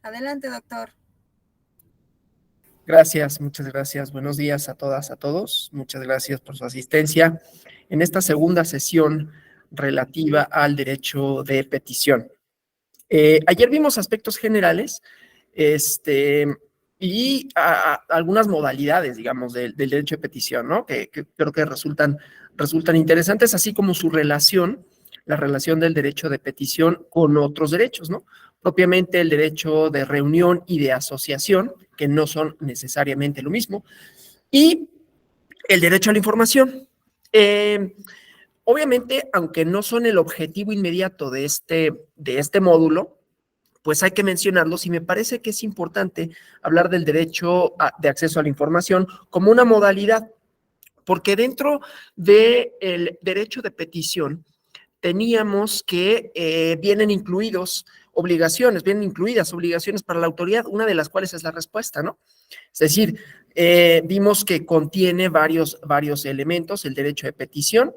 Adelante, doctor. Gracias, muchas gracias. Buenos días a todas, a todos. Muchas gracias por su asistencia en esta segunda sesión relativa al derecho de petición. Ayer vimos aspectos generales y algunas modalidades, digamos, del derecho de petición, ¿no? Que creo que resultan interesantes, así como su relación, la relación del derecho de petición con otros derechos, ¿no? Propiamente el derecho de reunión y de asociación, que no son necesariamente lo mismo, y el derecho a la información. Obviamente, aunque no son el objetivo inmediato de este módulo, pues hay que mencionarlos y me parece que es importante hablar del derecho de acceso a la información como una modalidad, porque dentro del derecho de petición teníamos que vienen incluidas obligaciones para la autoridad, una de las cuales es la respuesta, ¿no? Es decir, vimos que contiene varios elementos, el derecho de petición,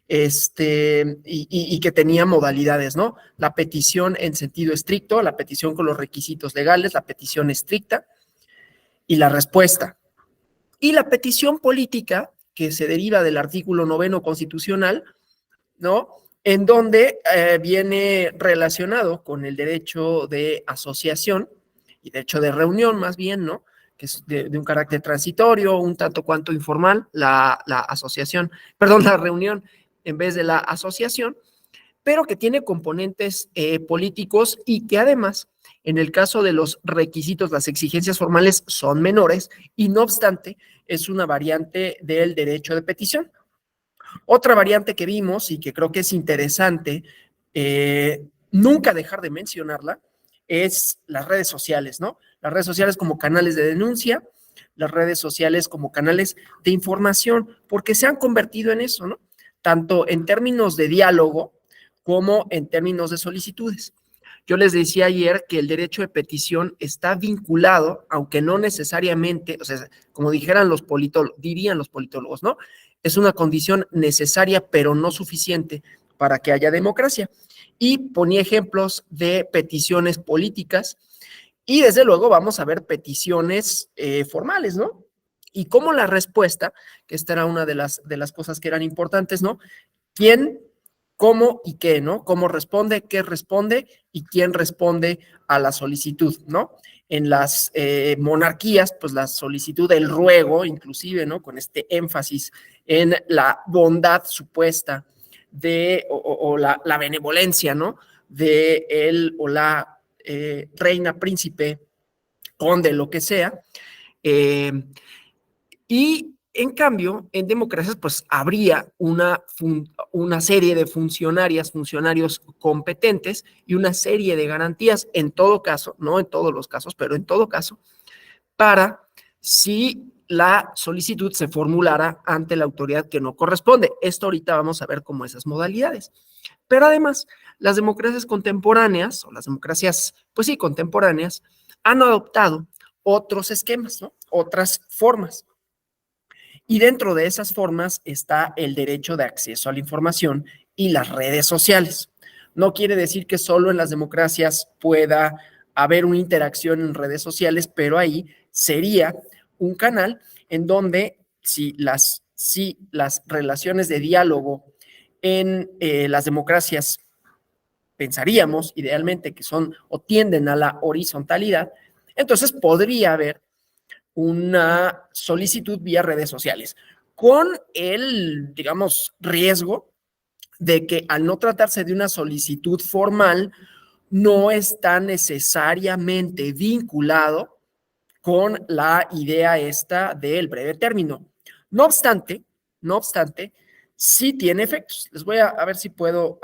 y que tenía modalidades, ¿no? La petición en sentido estricto, la petición con los requisitos legales, la petición estricta y la respuesta. Y la petición política, que se deriva del artículo 9 constitucional, ¿no? En donde viene relacionado con el derecho de asociación y derecho de reunión, más bien, ¿no? Que es de un carácter transitorio, un tanto cuanto informal, la reunión en vez de la asociación, pero que tiene componentes políticos y que además, en el caso de los requisitos, las exigencias formales son menores y no obstante es una variante del derecho de petición. Otra variante que vimos y que creo que es interesante nunca dejar de mencionarla es las redes sociales, ¿no? Las redes sociales como canales de denuncia, las redes sociales como canales de información, porque se han convertido en eso, ¿no? Tanto en términos de diálogo como en términos de solicitudes. Yo les decía ayer que el derecho de petición está vinculado, aunque no necesariamente, o sea, como dirían los politólogos, ¿no? Es una condición necesaria, pero no suficiente para que haya democracia. Y ponía ejemplos de peticiones políticas y desde luego vamos a ver peticiones formales, ¿no? Y como la respuesta, que esta era una de las cosas que eran importantes, ¿no? ¿Quién, cómo y qué, ¿no? ¿Cómo responde, qué responde y quién responde a la solicitud, ¿no? En las monarquías, pues la solicitud del ruego, inclusive, ¿no? Con este énfasis en la bondad supuesta o la benevolencia, ¿no? De él o la reina, príncipe, conde, lo que sea. Y en cambio, en democracias, pues habría una serie de funcionarios competentes y una serie de garantías en todo caso, no en todos los casos, pero en todo caso, para si la solicitud se formulara ante la autoridad que no corresponde. Esto ahorita vamos a ver como esas modalidades. Pero además, las democracias contemporáneas, o las democracias, pues sí, contemporáneas, han adoptado otros esquemas, ¿no? Otras formas. Y dentro de esas formas está el derecho de acceso a la información y las redes sociales. No quiere decir que solo en las democracias pueda haber una interacción en redes sociales, pero ahí sería un canal en donde si las relaciones de diálogo en las democracias pensaríamos idealmente que son o tienden a la horizontalidad, entonces podría haber una solicitud vía redes sociales, con el, digamos, riesgo de que al no tratarse de una solicitud formal, no está necesariamente vinculado con la idea esta del breve término. No obstante, sí tiene efectos. Les voy a ver si puedo,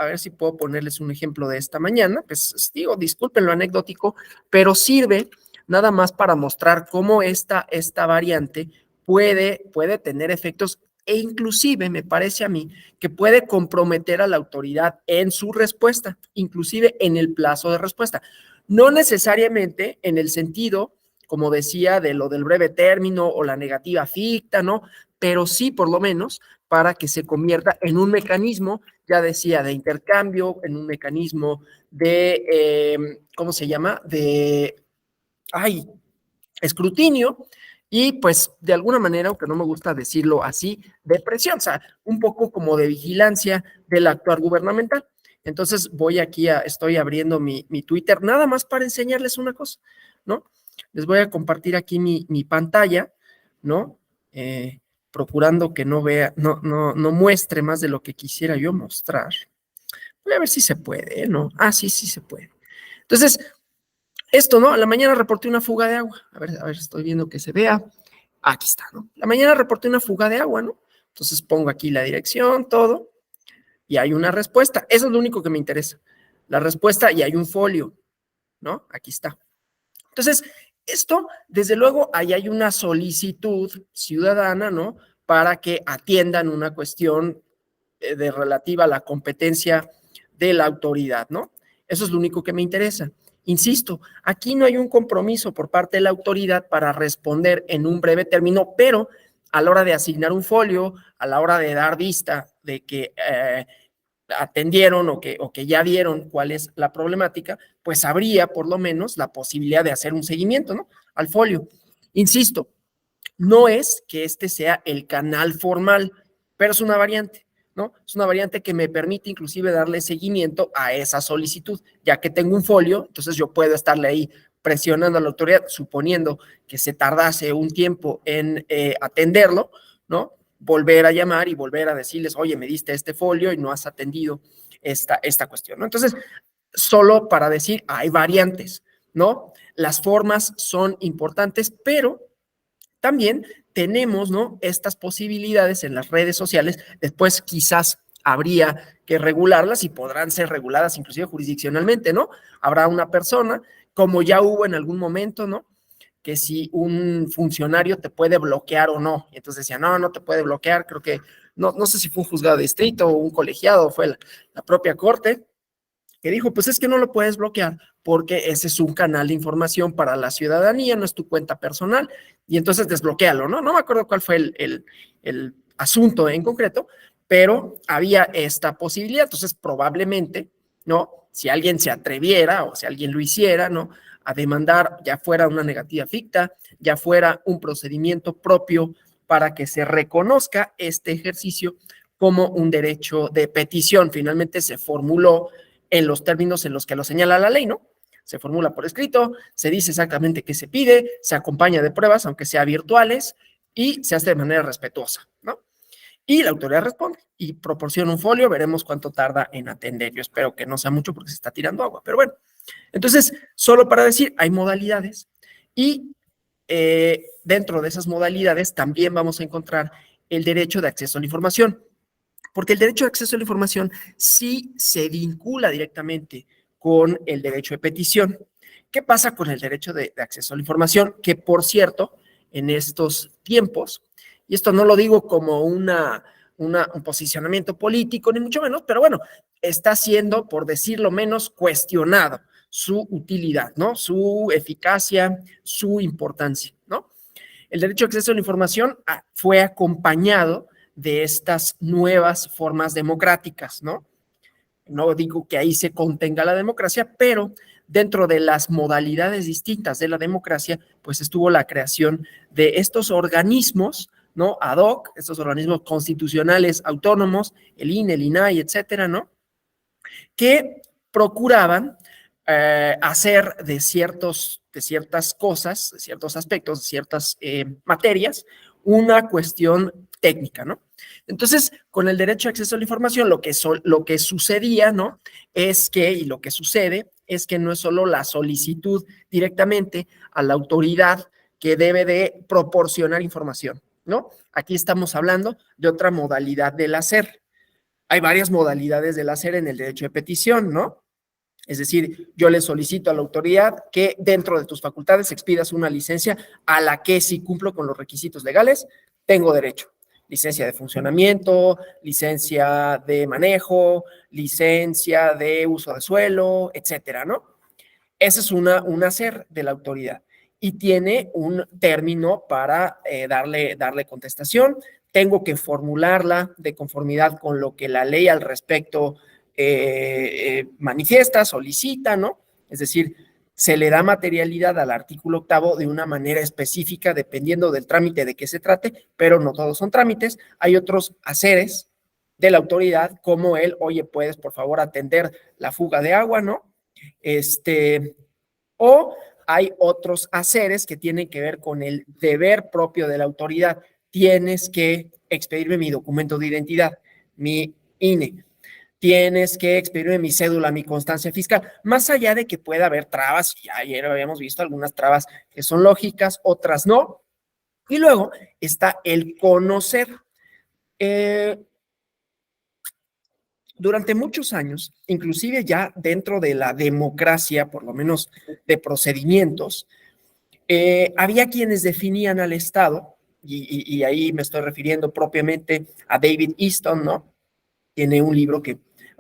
ponerles un ejemplo de esta mañana. Pues digo, disculpen lo anecdótico, pero sirve nada más para mostrar cómo esta variante puede tener efectos e inclusive me parece a mí que puede comprometer a la autoridad en su respuesta, inclusive en el plazo de respuesta. No necesariamente en el sentido, como decía, de lo del breve término o la negativa ficta, ¿no? Pero sí, por lo menos, para que se convierta en un mecanismo, ya decía, de intercambio, en un mecanismo de, ¿cómo se llama? Escrutinio y pues de alguna manera, aunque no me gusta decirlo así, de presión, o sea, un poco como de vigilancia del actuar gubernamental. Entonces estoy abriendo mi Twitter, nada más para enseñarles una cosa, ¿no? Les voy a compartir aquí mi pantalla, ¿no? Procurando que no muestre más de lo que quisiera yo mostrar. Voy a ver si se puede, ¿no? Sí se puede. Entonces, esto, ¿no? A la mañana reporté una fuga de agua. A ver, estoy viendo que se vea. Aquí está, ¿no? La mañana reporté una fuga de agua, ¿no? Entonces pongo aquí la dirección, todo, y hay una respuesta. Eso es lo único que me interesa. La respuesta y hay un folio, ¿no? Aquí está. Entonces, esto, desde luego, ahí hay una solicitud ciudadana, ¿no? Para que atiendan una cuestión de relativa a la competencia de la autoridad, ¿no? Eso es lo único que me interesa. Insisto, aquí no hay un compromiso por parte de la autoridad para responder en un breve término, pero a la hora de asignar un folio, a la hora de dar vista de que atendieron o que ya vieron cuál es la problemática, pues habría por lo menos la posibilidad de hacer un seguimiento, ¿no? Al folio. Insisto, no es que este sea el canal formal, pero es una variante, ¿no? Es una variante que me permite inclusive darle seguimiento a esa solicitud, ya que tengo un folio, entonces yo puedo estarle ahí presionando a la autoridad, suponiendo que se tardase un tiempo en atenderlo, ¿no? Volver a llamar y volver a decirles, oye, me diste este folio y no has atendido esta cuestión, ¿no? Entonces, solo para decir, hay variantes, ¿no? Las formas son importantes, pero también tenemos, ¿no? Estas posibilidades en las redes sociales. Después quizás habría que regularlas y podrán ser reguladas inclusive jurisdiccionalmente, ¿no? Habrá una persona, como ya hubo en algún momento, ¿no? Que si un funcionario te puede bloquear o no. Y entonces decía, no te puede bloquear. Creo que, no sé si fue un juzgado de distrito o un colegiado, o fue la propia corte, que dijo, pues es que no lo puedes bloquear porque ese es un canal de información para la ciudadanía, no es tu cuenta personal, y entonces desbloquéalo, ¿no? No me acuerdo cuál fue el asunto en concreto, pero había esta posibilidad, entonces probablemente, ¿no? Si alguien se atreviera o si alguien lo hiciera, ¿no? A demandar, ya fuera una negativa ficta, ya fuera un procedimiento propio para que se reconozca este ejercicio como un derecho de petición. Finalmente se formuló en los términos en los que lo señala la ley, ¿no? Se formula por escrito, se dice exactamente qué se pide, se acompaña de pruebas, aunque sea virtuales, y se hace de manera respetuosa, ¿no? Y la autoridad responde y proporciona un folio, veremos cuánto tarda en atender. Yo espero que no sea mucho porque se está tirando agua, pero bueno. Entonces, solo para decir, hay modalidades y dentro de esas modalidades también vamos a encontrar el derecho de acceso a la información, porque el derecho de acceso a la información sí se vincula directamente con el derecho de petición. ¿Qué pasa con el derecho de acceso a la información? Que, por cierto, en estos tiempos, y esto no lo digo como un posicionamiento político, ni mucho menos, pero bueno, está siendo, por decirlo menos, cuestionado su utilidad, ¿no? Su eficacia, su importancia, ¿no? El derecho de acceso a la información fue acompañado de estas nuevas formas democráticas, ¿no? No digo que ahí se contenga la democracia, pero dentro de las modalidades distintas de la democracia, pues estuvo la creación de estos organismos, ¿no? Ad hoc, estos organismos constitucionales autónomos, el INE, el INAI, etcétera, ¿no? Que procuraban hacer de ciertas cosas, de ciertos aspectos, de ciertas materias, una cuestión técnica, ¿no? Entonces, con el derecho a acceso a la información, lo que sucedía, ¿no? Y lo que sucede es que no es solo la solicitud directamente a la autoridad que debe de proporcionar información, ¿no? Aquí estamos hablando de otra modalidad del hacer. Hay varias modalidades del hacer en el derecho de petición, ¿no? Es decir, yo le solicito a la autoridad que dentro de tus facultades expidas una licencia a la que, si cumplo con los requisitos legales, tengo derecho. Licencia de funcionamiento, licencia de manejo, licencia de uso de suelo, etcétera, ¿no? Ese es un hacer de la autoridad y tiene un término para darle contestación, tengo que formularla de conformidad con lo que la ley al respecto manifiesta, solicita, ¿no? Es decir, se le da materialidad al artículo 8 de una manera específica, dependiendo del trámite de que se trate, pero no todos son trámites. Hay otros haceres de la autoridad, como el, oye, puedes por favor atender la fuga de agua, ¿no? O hay otros haceres que tienen que ver con el deber propio de la autoridad. Tienes que expedirme mi documento de identidad, mi INE. Tienes que expedirme mi cédula, mi constancia fiscal, más allá de que pueda haber trabas, y ayer habíamos visto algunas trabas que son lógicas, otras no. Y luego está el conocer. Durante muchos años, inclusive ya dentro de la democracia, por lo menos de procedimientos, había quienes definían al Estado, y ahí me estoy refiriendo propiamente a David Easton, ¿no? Tiene un libro que,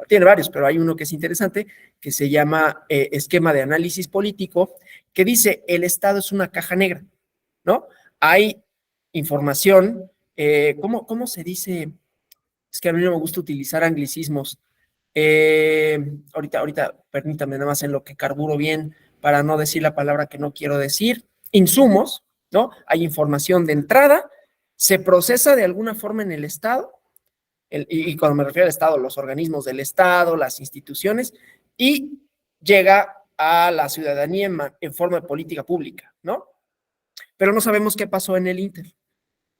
tiene varios, pero hay uno que es interesante, que se llama Esquema de Análisis Político, que dice, el Estado es una caja negra, ¿no? Hay información, ¿cómo se dice? Es que a mí no me gusta utilizar anglicismos. Ahorita, permítame nada más en lo que carburo bien para no decir la palabra que no quiero decir. Insumos, ¿no? Hay información de entrada, se procesa de alguna forma en el Estado, y cuando me refiero al Estado, los organismos del Estado, las instituciones, y llega a la ciudadanía en forma de política pública, ¿no? Pero no sabemos qué pasó en el Inter.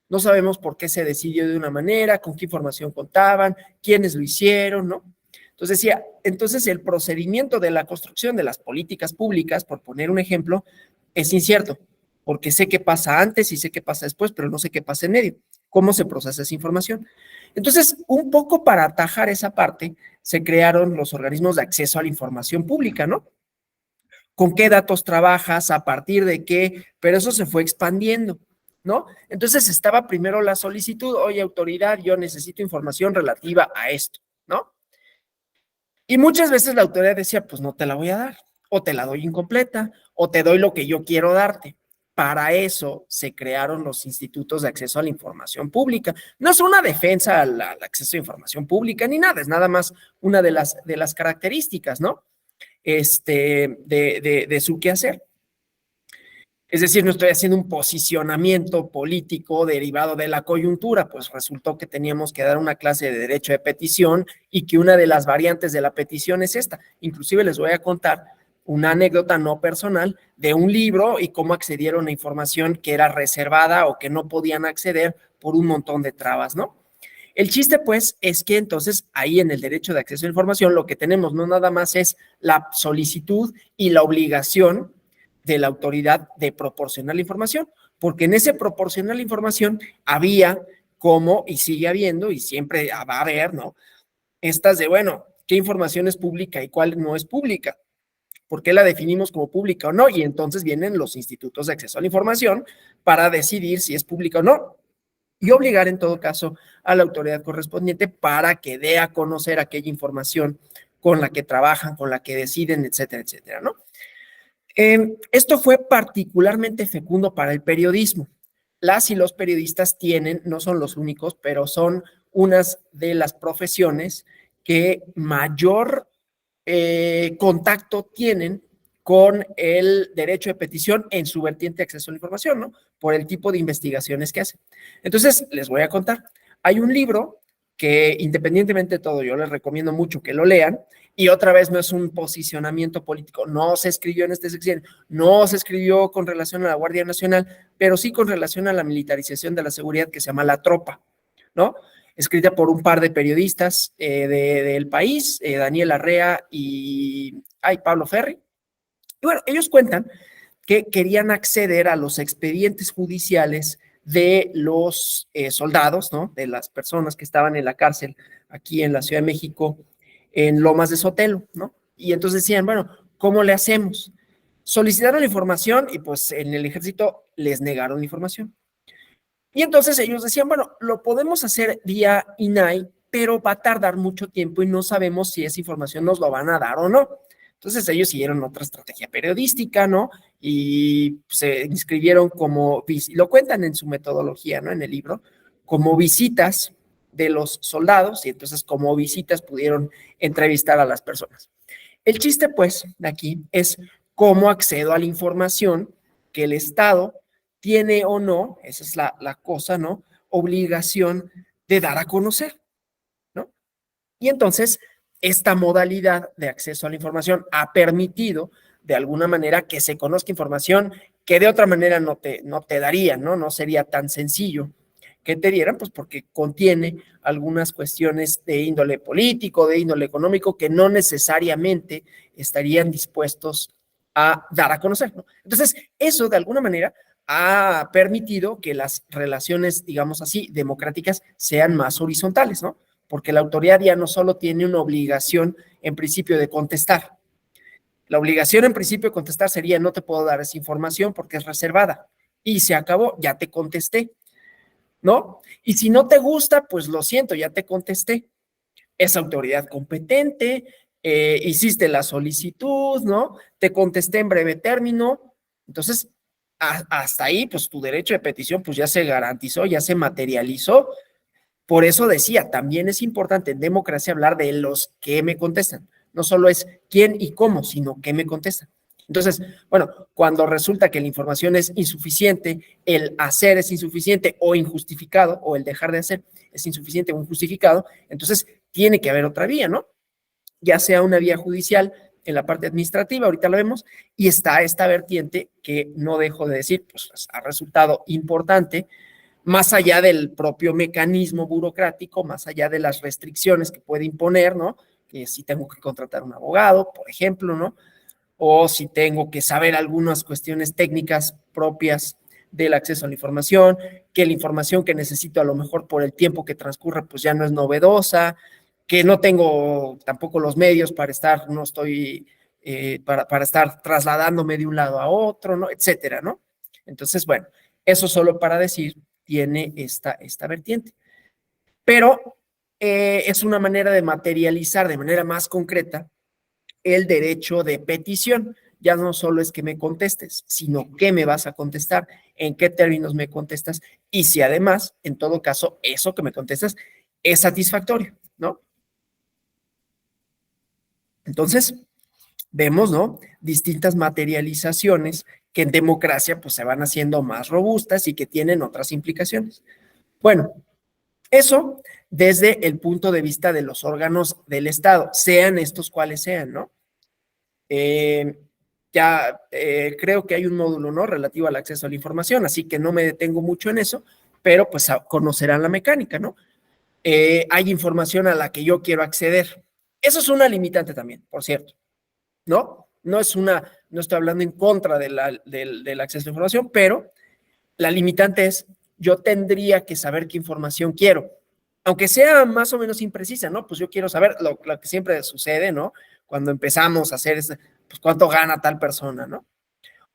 No sabemos por qué se decidió de una manera, con qué información contaban, quiénes lo hicieron, ¿no? Entonces decía, entonces el procedimiento de la construcción de las políticas públicas, por poner un ejemplo, es incierto, porque sé qué pasa antes y sé qué pasa después, pero no sé qué pasa en medio, cómo se procesa esa información. Entonces, un poco para atajar esa parte, se crearon los organismos de acceso a la información pública, ¿no? ¿Con qué datos trabajas? ¿A partir de qué? Pero eso se fue expandiendo, ¿no? Entonces estaba primero la solicitud, oye, autoridad, yo necesito información relativa a esto, ¿no? Y muchas veces la autoridad decía, pues no te la voy a dar, o te la doy incompleta, o te doy lo que yo quiero darte. Para eso se crearon los institutos de acceso a la información pública. No es una defensa al acceso a información pública ni nada, es nada más una de las características, ¿no? De su quehacer. Es decir, no estoy haciendo un posicionamiento político derivado de la coyuntura, pues resultó que teníamos que dar una clase de derecho de petición y que una de las variantes de la petición es esta. Inclusive les voy a contar una anécdota no personal de un libro y cómo accedieron a información que era reservada o que no podían acceder por un montón de trabas, ¿no? El chiste, pues, es que entonces ahí en el derecho de acceso a la información lo que tenemos no nada más es la solicitud y la obligación de la autoridad de proporcionar la información, porque en ese proporcionar la información había como, y sigue habiendo, y siempre va a haber, ¿no? Estas de, bueno, ¿qué información es pública y cuál no es pública? ¿Por qué la definimos como pública o no? Y entonces vienen los institutos de acceso a la información para decidir si es pública o no y obligar en todo caso a la autoridad correspondiente para que dé a conocer aquella información con la que trabajan, con la que deciden, etcétera, etcétera, ¿no? Esto fue particularmente fecundo para el periodismo. Las y los periodistas tienen, no son los únicos, pero son unas de las profesiones que mayor contacto tienen con el derecho de petición en su vertiente de acceso a la información, ¿no? Por el tipo de investigaciones que hacen. Entonces, les voy a contar. Hay un libro que, independientemente de todo, yo les recomiendo mucho que lo lean, y otra vez no es un posicionamiento político, no se escribió en este sexenio, no se escribió con relación a la Guardia Nacional, pero sí con relación a la militarización de la seguridad que se llama La Tropa, ¿no? Escrita por un par de periodistas del país, Daniel Arrea y Pablo Ferri. Y bueno, ellos cuentan que querían acceder a los expedientes judiciales de los soldados, ¿no? De las personas que estaban en la cárcel aquí en la Ciudad de México, en Lomas de Sotelo, ¿no? Y entonces decían, bueno, ¿cómo le hacemos? Solicitaron la información y pues en el ejército les negaron la información. Y entonces ellos decían, bueno, lo podemos hacer vía INAI, pero va a tardar mucho tiempo y no sabemos si esa información nos lo van a dar o no. Entonces ellos siguieron otra estrategia periodística, ¿no? Y se inscribieron como, lo cuentan en su metodología, ¿no? En el libro, como visitas de los soldados, y entonces como visitas pudieron entrevistar a las personas. El chiste, pues, de aquí es cómo accedo a la información que el Estado tiene o no, esa es la cosa, ¿no? Obligación de dar a conocer, ¿no? Y entonces, esta modalidad de acceso a la información ha permitido, de alguna manera, que se conozca información que de otra manera no te darían, ¿no? No sería tan sencillo que te dieran, pues porque contiene algunas cuestiones de índole político, de índole económico, que no necesariamente estarían dispuestos a dar a conocer, ¿no? Entonces, eso de alguna manera ha permitido que las relaciones, digamos así, democráticas sean más horizontales, ¿no? Porque la autoridad ya no solo tiene una obligación en principio de contestar. La obligación en principio de contestar sería: no te puedo dar esa información porque es reservada. Y se acabó, ya te contesté, ¿no? Y si no te gusta, pues lo siento, ya te contesté. Es autoridad competente, hiciste la solicitud, ¿no? Te contesté en breve término. Entonces, hasta ahí, pues tu derecho de petición, pues ya se garantizó, ya se materializó. Por eso decía, también es importante en democracia hablar de los que me contestan. No solo es quién y cómo, sino qué me contestan. Entonces, bueno, cuando resulta que la información es insuficiente, el hacer es insuficiente o injustificado, o el dejar de hacer es insuficiente o injustificado, entonces tiene que haber otra vía, ¿no? Ya sea una vía judicial en la parte administrativa, ahorita lo vemos, y está esta vertiente que no dejo de decir, pues ha resultado importante, más allá del propio mecanismo burocrático, más allá de las restricciones que puede imponer, ¿no? Que si tengo que contratar un abogado, por ejemplo, ¿no? O si tengo que saber algunas cuestiones técnicas propias del acceso a la información, que la información que necesito a lo mejor por el tiempo que transcurre pues ya no es novedosa, que no tengo tampoco los medios para estar, no estoy, para estar trasladándome de un lado a otro, ¿no? Etcétera, ¿no? Entonces, bueno, eso solo para decir, tiene esta vertiente. Pero es una manera de materializar de manera más concreta el derecho de petición. Ya no solo es que me contestes, sino qué me vas a contestar, en qué términos me contestas y si además, en todo caso, eso que me contestas es satisfactorio, ¿no? Entonces, vemos, ¿no? Distintas materializaciones que en democracia pues se van haciendo más robustas y que tienen otras implicaciones. Bueno, eso desde el punto de vista de los órganos del Estado, sean estos cuales sean, ¿no? Creo que hay un módulo, ¿no? Relativo al acceso a la información, así que no me detengo mucho en eso, pero pues conocerán la mecánica, ¿no? Hay información a la que yo quiero acceder. Eso es una limitante también, por cierto, ¿no? No estoy hablando en contra del acceso a la información, pero la limitante es, yo tendría que saber qué información quiero, aunque sea más o menos imprecisa, ¿no? Pues yo quiero saber lo que siempre sucede, ¿no? Cuando empezamos a hacer, pues cuánto gana tal persona, ¿no?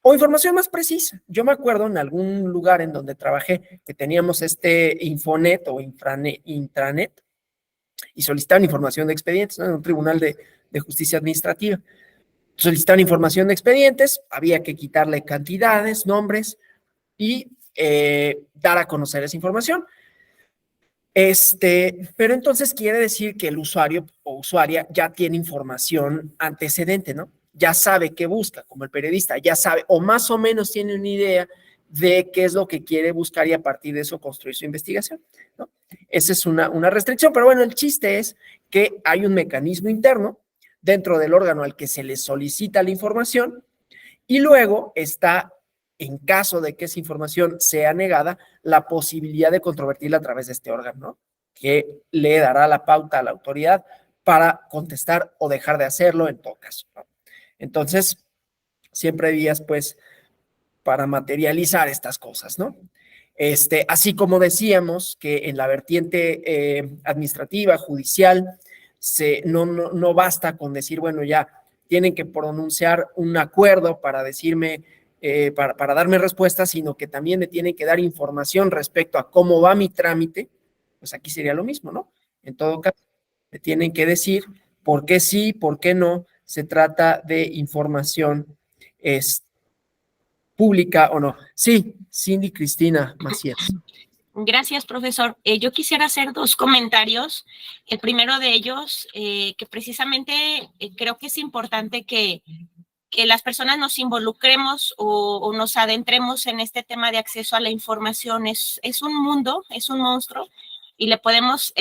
O información más precisa. Yo me acuerdo en algún lugar en donde trabajé que teníamos este Infonet o intranet y solicitaban información de expedientes, ¿no? En un tribunal de justicia administrativa. Solicitaban información de expedientes, había que quitarle cantidades, nombres y dar a conocer esa información. Pero entonces quiere decir que el usuario o usuaria ya tiene información antecedente, ¿no? Ya sabe qué busca, como el periodista, ya sabe, o más o menos tiene una idea de qué es lo que quiere buscar y a partir de eso construir su investigación, ¿no? Esa es una restricción, pero bueno, el chiste es que hay un mecanismo interno dentro del órgano al que se le solicita la información y luego está, en caso de que esa información sea negada, la posibilidad de controvertirla a través de este órgano, ¿no? Que le dará la pauta a la autoridad para contestar o dejar de hacerlo en todo caso, ¿no? Entonces, siempre hay vías, pues, para materializar estas cosas, ¿no? Así como decíamos que en la vertiente administrativa, judicial, no basta con decir, bueno, ya tienen que pronunciar un acuerdo para decirme, para darme respuesta, sino que también me tienen que dar información respecto a cómo va mi trámite, pues aquí sería lo mismo, ¿no? En todo caso, me tienen que decir por qué sí, por qué no, se trata de información pública o no. Sí, Cindy Cristina Macías. Gracias, profesor. Yo quisiera hacer dos comentarios. El primero de ellos, que precisamente creo que es importante que las personas nos involucremos o nos adentremos en este tema de acceso a la información. Es un mundo, es un monstruo y le podemos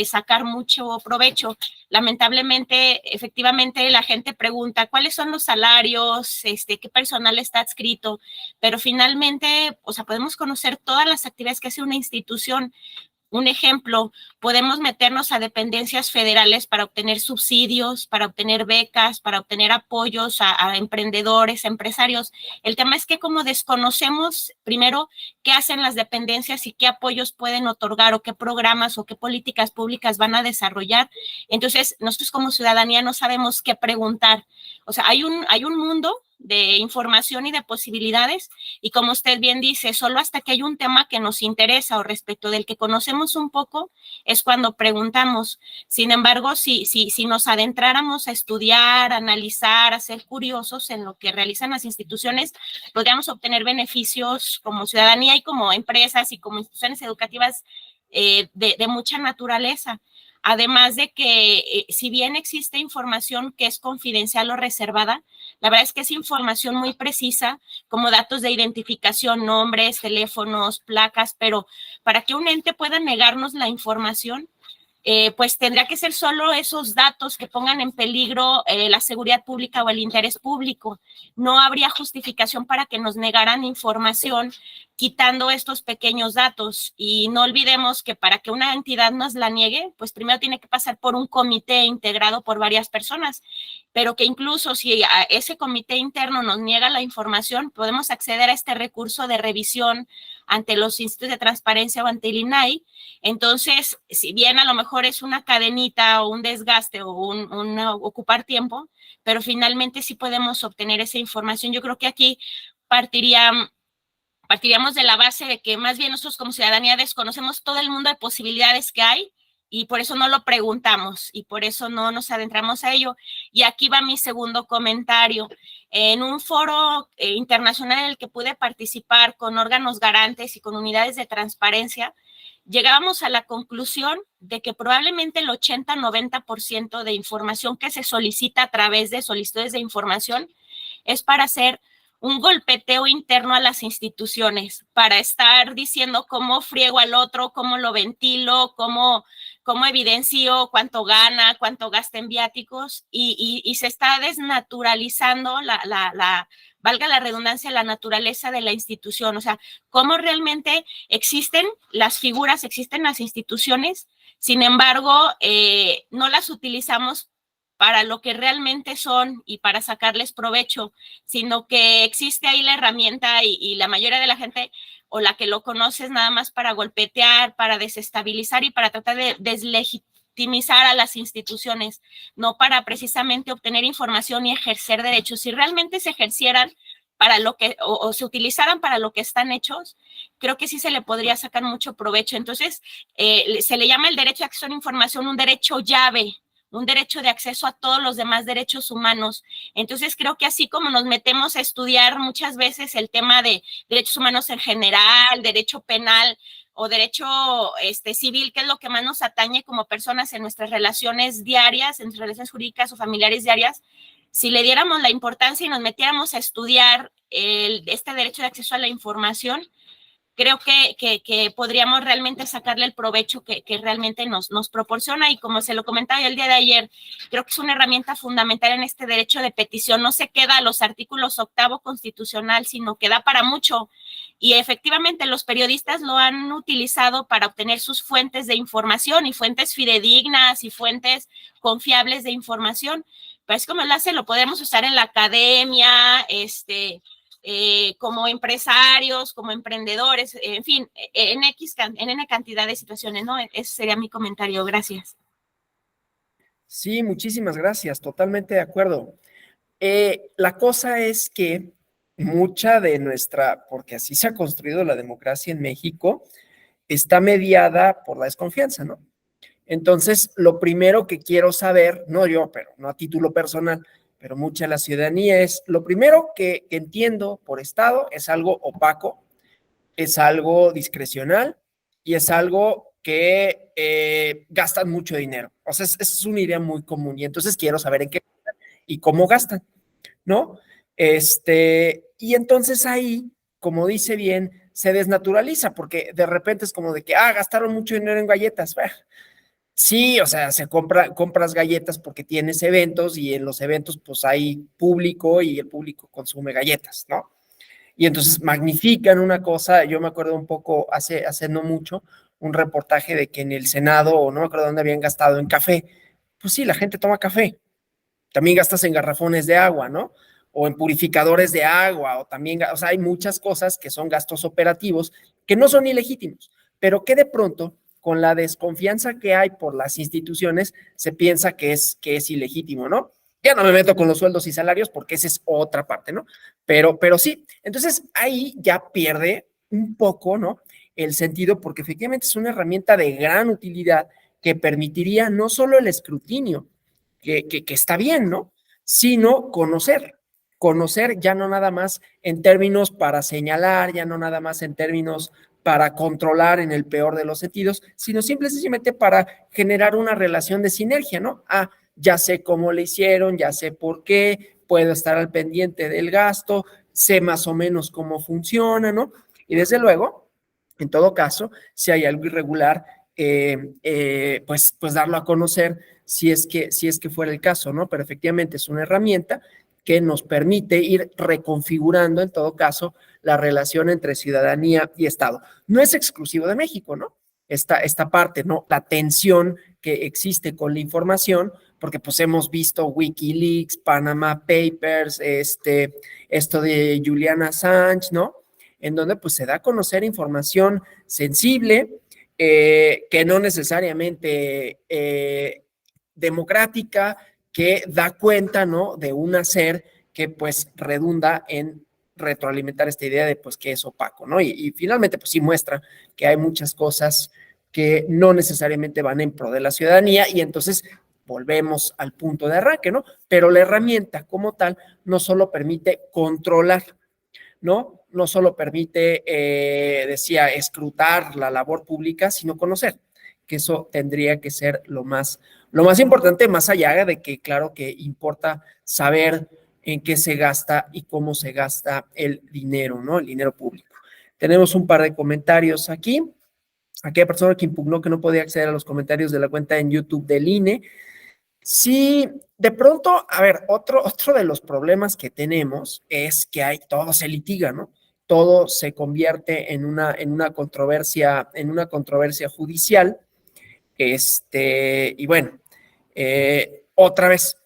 sacar mucho provecho. Lamentablemente, efectivamente, la gente pregunta cuáles son los salarios, qué personal está adscrito, pero finalmente, o sea, podemos conocer todas las actividades que hace una institución. Un ejemplo, podemos meternos a dependencias federales para obtener subsidios, para obtener becas, para obtener apoyos a emprendedores, a empresarios. El tema es que como desconocemos primero qué hacen las dependencias y qué apoyos pueden otorgar o qué programas o qué políticas públicas van a desarrollar, entonces nosotros como ciudadanía no sabemos qué preguntar. O sea, hay un mundo de información y de posibilidades y como usted bien dice, solo hasta que hay un tema que nos interesa o respecto del que conocemos un poco es cuando preguntamos. Sin embargo, si nos adentráramos a estudiar, a analizar, a ser curiosos en lo que realizan las instituciones, podríamos obtener beneficios como ciudadanía y como empresas y como instituciones educativas de mucha naturaleza. Además de que si bien existe información que es confidencial o reservada, la verdad es que es información muy precisa, como datos de identificación, nombres, teléfonos, placas, pero para que un ente pueda negarnos la información, pues tendría que ser solo esos datos que pongan en peligro la seguridad pública o el interés público. No habría justificación para que nos negaran información quitando estos pequeños datos. Y no olvidemos que para que una entidad nos la niegue, pues primero tiene que pasar por un comité integrado por varias personas, pero que incluso si a ese comité interno nos niega la información, podemos acceder a este recurso de revisión ante los institutos de transparencia o ante el INAI. Entonces, si bien a lo mejor es una cadenita o un desgaste o un ocupar tiempo, pero finalmente sí podemos obtener esa información. Yo creo que aquí partiríamos de la base de que más bien nosotros como ciudadanía desconocemos todo el mundo de posibilidades que hay y por eso no lo preguntamos y por eso no nos adentramos a ello. Y aquí va mi segundo comentario. En un foro internacional en el que pude participar con órganos garantes y con unidades de transparencia, llegábamos a la conclusión de que probablemente el 80-90% de información que se solicita a través de solicitudes de información es para hacer un golpeteo interno a las instituciones, para estar diciendo cómo friego al otro, cómo lo ventilo, cómo evidencio cuánto gana, cuánto gasta en viáticos, y se está desnaturalizando valga la redundancia, la naturaleza de la institución. O sea, cómo realmente existen las figuras, existen las instituciones, sin embargo, no las utilizamos para lo que realmente son y para sacarles provecho, sino que existe ahí la herramienta y la mayoría de la gente o la que lo conoce es nada más para golpetear, para desestabilizar y para tratar de deslegitimizar a las instituciones, no para precisamente obtener información y ejercer derechos. Si realmente se ejercieran para lo que, o se utilizaran para lo que están hechos, creo que sí se le podría sacar mucho provecho. Entonces, se le llama el derecho de acceso a la información un derecho llave, un derecho de acceso a todos los demás derechos humanos. Entonces, creo que así como nos metemos a estudiar muchas veces el tema de derechos humanos en general, derecho penal o derecho civil, que es lo que más nos atañe como personas en nuestras relaciones diarias, en nuestras relaciones jurídicas o familiares diarias, si le diéramos la importancia y nos metiéramos a estudiar este derecho de acceso a la información, creo que podríamos realmente sacarle el provecho que realmente nos proporciona. Y como se lo comentaba yo el día de ayer, creo que es una herramienta fundamental en este derecho de petición. No se queda a los artículos 8º constitucional, sino que da para mucho. Y efectivamente los periodistas lo han utilizado para obtener sus fuentes de información y fuentes fidedignas y fuentes confiables de información. Pero es como lo hace, lo podemos usar en la academia, como empresarios, como emprendedores, en fin, en N cantidad de situaciones, ¿no? Ese sería mi comentario. Gracias. Sí, muchísimas gracias, totalmente de acuerdo. La cosa es que mucha de nuestra, porque así se ha construido la democracia en México, está mediada por la desconfianza, ¿no? Entonces, lo primero que quiero saber, no yo, pero no a título personal, pero mucha de la ciudadanía es, lo primero que entiendo por Estado es algo opaco, es algo discrecional y es algo que gastan mucho dinero. O sea, es una idea muy común y entonces quiero saber en qué y cómo gastan, ¿no? Y entonces ahí, como dice bien, se desnaturaliza porque de repente es como de que, gastaron mucho dinero en galletas. Bueno, sí, o sea, compras galletas porque tienes eventos y en los eventos pues hay público y el público consume galletas, ¿no? Y entonces magnifican una cosa. Yo me acuerdo un poco hace no mucho, un reportaje de que en el Senado, o no me acuerdo dónde habían gastado en café. Pues sí, la gente toma café. También gastas en garrafones de agua, ¿no? O en purificadores de agua, o también, o sea, hay muchas cosas que son gastos operativos que no son ilegítimos, pero que de pronto, con la desconfianza que hay por las instituciones, se piensa que es ilegítimo, ¿no? Ya no me meto con los sueldos y salarios porque esa es otra parte, ¿no? Pero sí, entonces ahí ya pierde un poco, ¿no? El sentido, porque efectivamente es una herramienta de gran utilidad que permitiría no solo el escrutinio, que está bien, ¿no? Sino conocer ya no nada más en términos para señalar, ya no nada más en términos para controlar en el peor de los sentidos, sino simplemente para generar una relación de sinergia, ¿no? Ya sé cómo le hicieron, ya sé por qué, puedo estar al pendiente del gasto, sé más o menos cómo funciona, ¿no? Y desde luego, en todo caso, si hay algo irregular, pues darlo a conocer si es que fuera el caso, ¿no? Pero efectivamente es una herramienta que nos permite ir reconfigurando, en todo caso, la relación entre ciudadanía y Estado. No es exclusivo de México, ¿no? Esta parte, ¿no? La tensión que existe con la información, porque pues hemos visto Wikileaks, Panama Papers, esto de Julian Assange, ¿no? En donde pues se da a conocer información sensible, que no necesariamente democrática, que da cuenta, ¿no? De un hacer que pues redunda en retroalimentar esta idea de pues que es opaco, ¿no? Y finalmente pues sí muestra que hay muchas cosas que no necesariamente van en pro de la ciudadanía y entonces volvemos al punto de arranque, ¿no? Pero la herramienta como tal no solo permite controlar, ¿no? No solo permite, decía, escrutar la labor pública, sino conocer, que eso tendría que ser lo más importante, más allá de que, claro, que importa saber en qué se gasta y cómo se gasta el dinero, ¿no? El dinero público. Tenemos un par de comentarios aquí. Aquella persona que impugnó que no podía acceder a los comentarios de la cuenta en YouTube del INE. Sí, de pronto, a ver, otro de los problemas que tenemos es que todo se litiga, ¿no? Todo se convierte en una controversia judicial. Y bueno, otra vez,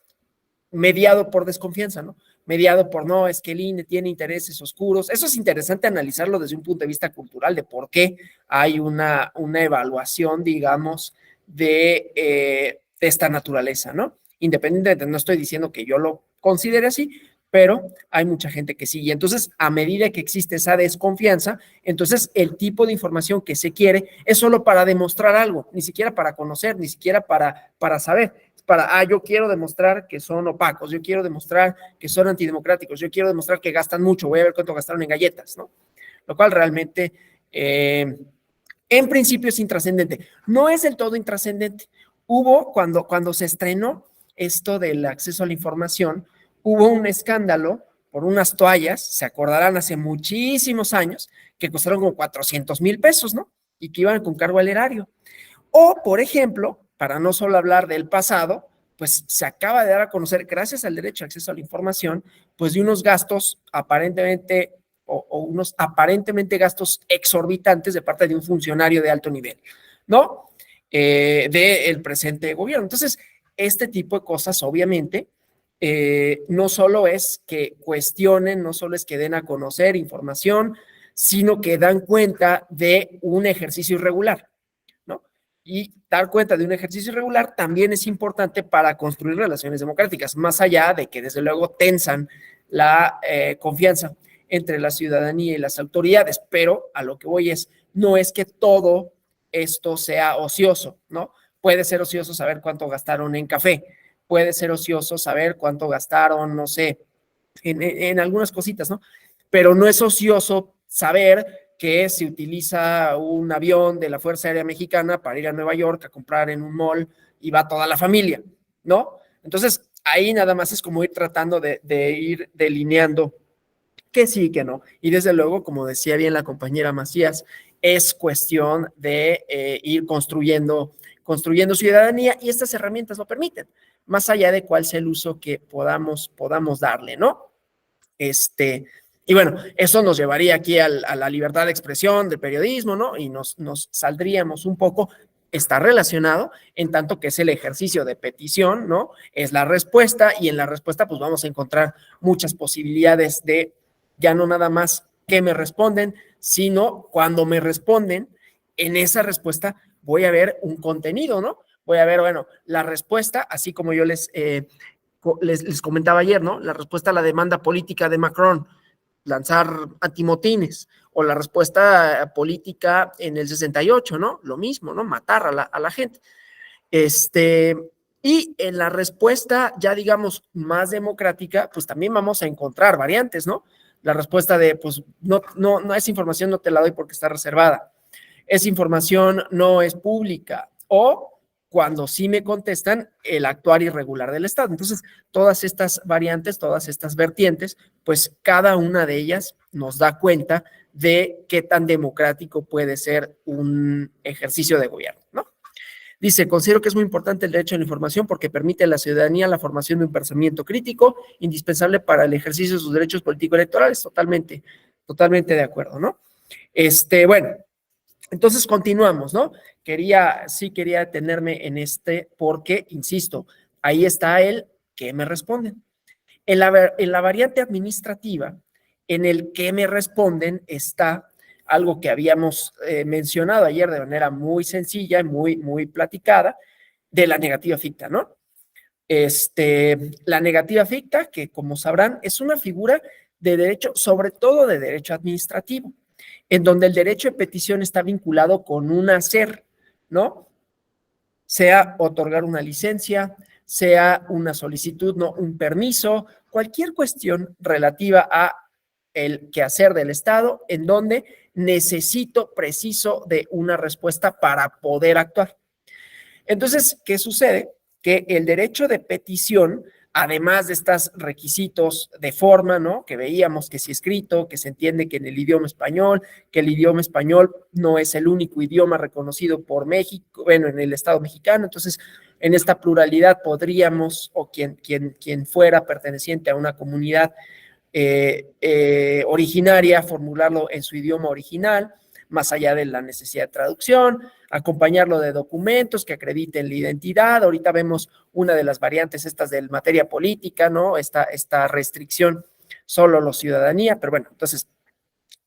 mediado por desconfianza, ¿no? Mediado por, no, es que el INE tiene intereses oscuros. Eso es interesante analizarlo desde un punto de vista cultural, de por qué hay una evaluación, digamos, de esta naturaleza, ¿no? Independientemente, no estoy diciendo que yo lo considere así, pero hay mucha gente que sí. Y entonces, a medida que existe esa desconfianza, entonces el tipo de información que se quiere es solo para demostrar algo, ni siquiera para conocer, ni siquiera para saber. Yo quiero demostrar que son opacos, yo quiero demostrar que son antidemocráticos, yo quiero demostrar que gastan mucho, voy a ver cuánto gastaron en galletas, ¿no? Lo cual realmente, en principio es intrascendente. No es del todo intrascendente. Cuando se estrenó esto del acceso a la información, hubo un escándalo por unas toallas, se acordarán, hace muchísimos años, que costaron como 400,000 pesos, ¿no? Y que iban con cargo al erario. O, por ejemplo, para no solo hablar del pasado, pues se acaba de dar a conocer, gracias al derecho a acceso a la información, pues de unos gastos aparentemente o unos aparentemente gastos exorbitantes de parte de un funcionario de alto nivel, ¿no? Del presente gobierno. Entonces, este tipo de cosas, obviamente, no solo es que cuestionen, no solo es que den a conocer información, sino que dan cuenta de un ejercicio irregular, ¿no? Y dar cuenta de un ejercicio irregular también es importante para construir relaciones democráticas, más allá de que desde luego tensan la confianza entre la ciudadanía y las autoridades, pero a lo que voy no es que todo esto sea ocioso, ¿no? Puede ser ocioso saber cuánto gastaron en café, puede ser ocioso saber cuánto gastaron, no sé, en algunas cositas, ¿no? Pero no es ocioso saber que se utiliza un avión de la Fuerza Aérea Mexicana para ir a Nueva York a comprar en un mall y va toda la familia, ¿no? Entonces, ahí nada más es como ir tratando de ir delineando que sí, que no. Y desde luego, como decía bien la compañera Macías, es cuestión de ir construyendo ciudadanía, y estas herramientas lo permiten, más allá de cuál sea el uso que podamos darle, ¿no? Y bueno, eso nos llevaría aquí a la libertad de expresión del periodismo, ¿no? Y nos saldríamos un poco, está relacionado en tanto que es el ejercicio de petición, ¿no? Es la respuesta, y en la respuesta pues vamos a encontrar muchas posibilidades de ya no nada más que me responden, sino cuando me responden, en esa respuesta voy a ver un contenido, ¿no? Voy a ver, bueno, la respuesta, así como yo les comentaba ayer, ¿no? La respuesta a la demanda política de Macron, lanzar antimotines, o la respuesta política en el 68, ¿no? Lo mismo, ¿no? Matar a la gente. Y en la respuesta, ya digamos, más democrática, pues también vamos a encontrar variantes, ¿no? La respuesta de, pues, no, esa información no te la doy porque está reservada. Esa información no es pública. O cuando sí me contestan, el actuar irregular del Estado. Entonces, todas estas variantes, todas estas vertientes, pues cada una de ellas nos da cuenta de qué tan democrático puede ser un ejercicio de gobierno, ¿no? Dice, considero que es muy importante el derecho a la información porque permite a la ciudadanía la formación de un pensamiento crítico indispensable para el ejercicio de sus derechos político-electorales. Totalmente de acuerdo, ¿no? Bueno, entonces continuamos, ¿no? Sí quería detenerme en porque, insisto, ahí está el que me responden. En la variante administrativa, en el que me responden está algo que habíamos mencionado ayer de manera muy sencilla, muy platicada, de la negativa ficta, ¿no? La negativa ficta, que como sabrán, es una figura de derecho, sobre todo de derecho administrativo, en donde el derecho de petición está vinculado con un hacer, ¿no? Sea otorgar una licencia, sea una solicitud, no, un permiso, cualquier cuestión relativa a el quehacer del Estado, en donde preciso de una respuesta para poder actuar. Entonces, ¿qué sucede? Que el derecho de petición, además de estos requisitos de forma, ¿no? Que veíamos que si escrito, que se entiende que en el idioma español, que el idioma español no es el único idioma reconocido por México, bueno, en el Estado mexicano, entonces en esta pluralidad podríamos, o quien fuera perteneciente a una comunidad originaria, formularlo en su idioma original, más allá de la necesidad de traducción, acompañarlo de documentos que acrediten la identidad. Ahorita vemos una de las variantes estas de materia política, ¿no? Esta restricción solo la ciudadanía, pero bueno, entonces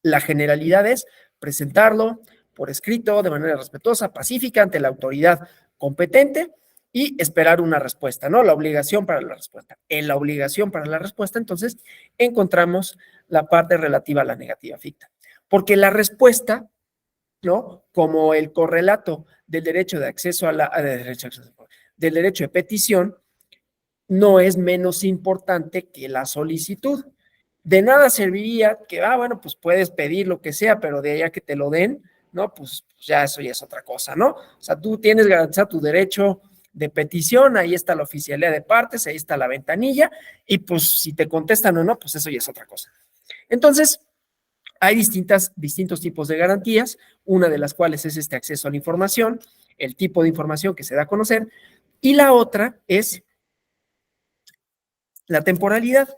la generalidad es presentarlo por escrito de manera respetuosa, pacífica ante la autoridad competente y esperar una respuesta, ¿no? La obligación para la respuesta. En la obligación para la respuesta, entonces, encontramos la parte relativa a la negativa ficta. Porque la respuesta, ¿no? Como el correlato del derecho de acceso del derecho de petición, no es menos importante que la solicitud. De nada serviría que, bueno, pues puedes pedir lo que sea, pero de allá que te lo den, ¿no? Pues ya eso ya es otra cosa, ¿no? O sea, tú tienes garantizado tu derecho de petición, ahí está la oficialía de partes, ahí está la ventanilla, y pues si te contestan o no, pues eso ya es otra cosa. Entonces, hay distintos tipos de garantías, una de las cuales es este acceso a la información, el tipo de información que se da a conocer, y la otra es la temporalidad.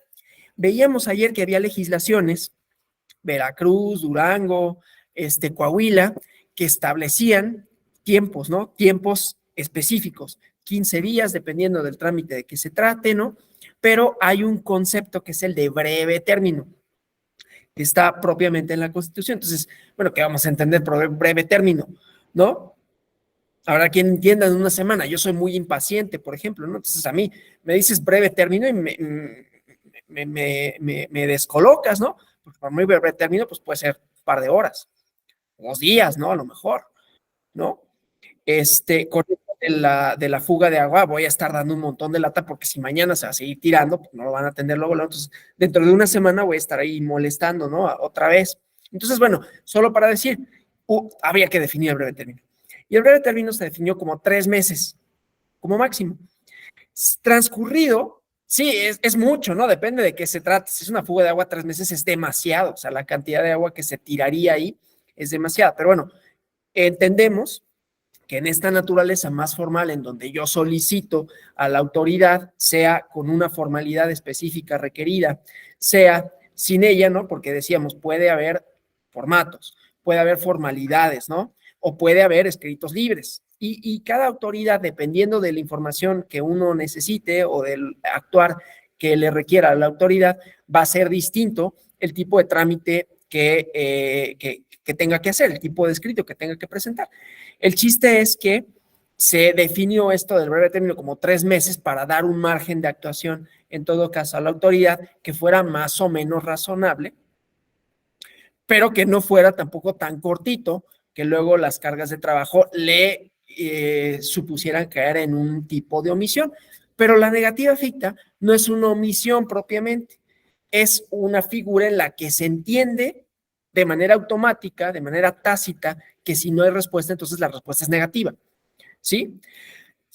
Veíamos ayer que había legislaciones, Veracruz, Durango, Coahuila, que establecían tiempos, ¿no? Tiempos específicos, 15 días, dependiendo del trámite de que se trate, ¿no? Pero hay un concepto que es el de breve término, que está propiamente en la Constitución. Entonces, bueno, ¿qué vamos a entender por breve término, no? Habrá quien entienda en una semana. Yo soy muy impaciente, por ejemplo, ¿no? Entonces, a mí me dices breve término y me descolocas, ¿no? Porque para muy breve término, pues puede ser un par de horas, 2 días, ¿no? A lo mejor, ¿no? Con de la fuga de agua voy a estar dando un montón de lata porque si mañana se va a seguir tirando, pues no lo van a atender luego. Entonces, dentro de una semana voy a estar ahí molestando, ¿no? Otra vez. Entonces, bueno, solo para decir, había que definir el breve término. Y el breve término se definió como 3 meses, como máximo. Transcurrido, sí, es mucho, ¿no? Depende de qué se trate. Si es una fuga de agua, 3 meses es demasiado. O sea, la cantidad de agua que se tiraría ahí es demasiada. Pero bueno, entendemos que en esta naturaleza más formal, en donde yo solicito a la autoridad, sea con una formalidad específica requerida, sea sin ella, ¿no? Porque decíamos, puede haber formatos, puede haber formalidades, ¿no? O puede haber escritos libres. Y cada autoridad, dependiendo de la información que uno necesite o del actuar que le requiera a la autoridad, va a ser distinto el tipo de trámite que tenga que hacer, el tipo de escrito que tenga que presentar. El chiste es que se definió esto del breve término como 3 meses para dar un margen de actuación, en todo caso, a la autoridad que fuera más o menos razonable, pero que no fuera tampoco tan cortito que luego las cargas de trabajo le supusieran caer en un tipo de omisión. Pero la negativa ficta no es una omisión propiamente, es una figura en la que se entiende de manera automática, de manera tácita, que si no hay respuesta, entonces la respuesta es negativa, ¿sí?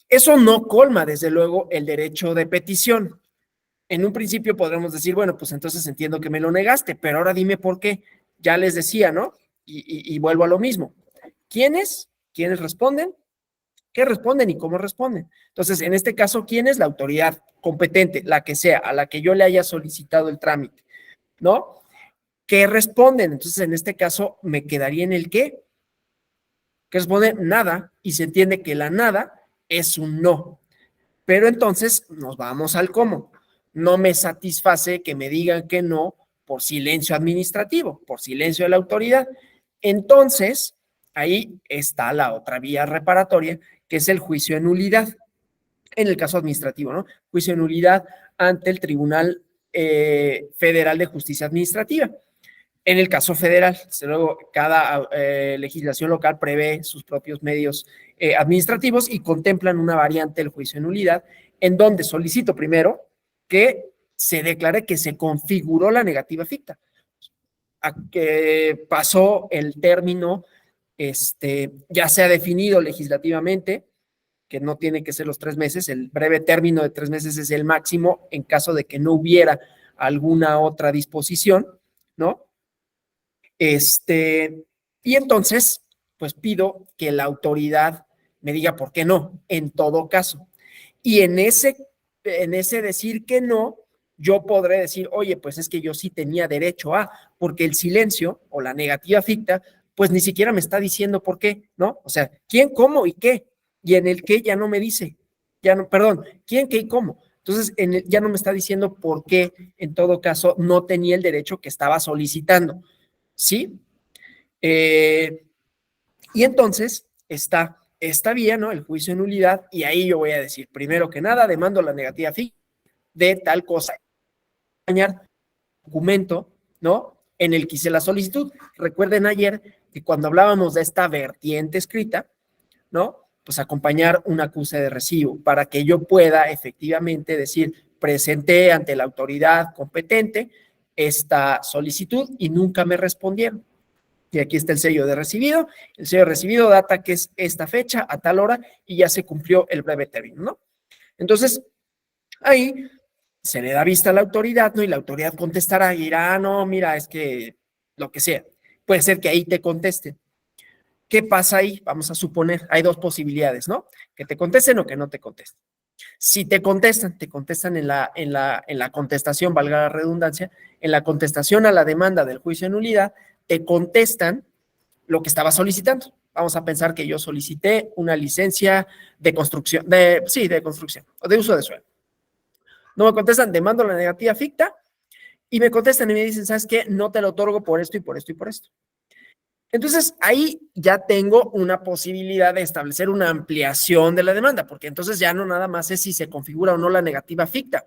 Eso no colma, desde luego, el derecho de petición. En un principio podremos decir, bueno, pues entonces entiendo que me lo negaste, pero ahora dime por qué. Ya les decía, ¿no? Y vuelvo a lo mismo. ¿Quiénes? ¿Quiénes responden? ¿Qué responden y cómo responden? Entonces, en este caso, ¿quién es la autoridad competente, la que sea, a la que yo le haya solicitado el trámite? ¿No? ¿Qué responden? Entonces, en este caso, me quedaría en el qué. ¿Qué responde? Nada, y se entiende que la nada es un no. Pero entonces nos vamos al cómo. No me satisface que me digan que no por silencio administrativo, por silencio de la autoridad. Entonces, ahí está la otra vía reparatoria, que es el juicio de nulidad. En el caso administrativo, ¿no? Juicio de nulidad ante el Tribunal Federal de Justicia Administrativa. En el caso federal, desde luego, cada legislación local prevé sus propios medios administrativos y contemplan una variante del juicio de nulidad, en donde solicito primero que se declare que se configuró la negativa ficta, a que pasó el término, ya se ha definido legislativamente, que no tiene que ser los 3 meses, el breve término de 3 meses es el máximo en caso de que no hubiera alguna otra disposición, ¿no? Y entonces, pues pido que la autoridad me diga por qué no, en todo caso. Y en ese decir que no, yo podré decir, oye, pues es que yo sí tenía derecho a, porque el silencio o la negativa ficta, pues ni siquiera me está diciendo por qué, ¿no? O sea, quién, cómo y qué. Y en el qué ya no me dice, ya no, perdón, quién, qué y cómo. Entonces, ya no me está diciendo por qué, en todo caso, no tenía el derecho que estaba solicitando. ¿Sí? Y entonces está esta vía, ¿no? El juicio de nulidad, y ahí yo voy a decir, primero que nada, demando la negativa de tal cosa, documento, ¿no? En el que hice la solicitud. Recuerden ayer que cuando hablábamos de esta vertiente escrita, ¿no? Pues acompañar un acuse de recibo para que yo pueda efectivamente decir, presenté ante la autoridad competente esta solicitud y nunca me respondieron. Y aquí está el sello de recibido. El sello de recibido data que es esta fecha, a tal hora, y ya se cumplió el breve término, ¿no? Entonces, ahí se le da vista a la autoridad, ¿no? Y la autoridad contestará y dirá, no, mira, es que lo que sea. Puede ser que ahí te contesten. ¿Qué pasa ahí? Vamos a suponer, hay 2 posibilidades, ¿no? Que te contesten o que no te contesten. Si te contestan en la contestación, valga la redundancia, en la contestación a la demanda del juicio de nulidad, te contestan lo que estaba solicitando. Vamos a pensar que yo solicité una licencia de construcción, de construcción o de uso de suelo. No me contestan, demando la negativa ficta y me contestan y me dicen, ¿sabes qué? No te lo otorgo por esto y por esto y por esto. Entonces, ahí ya tengo una posibilidad de establecer una ampliación de la demanda, porque entonces ya no nada más es si se configura o no la negativa ficta.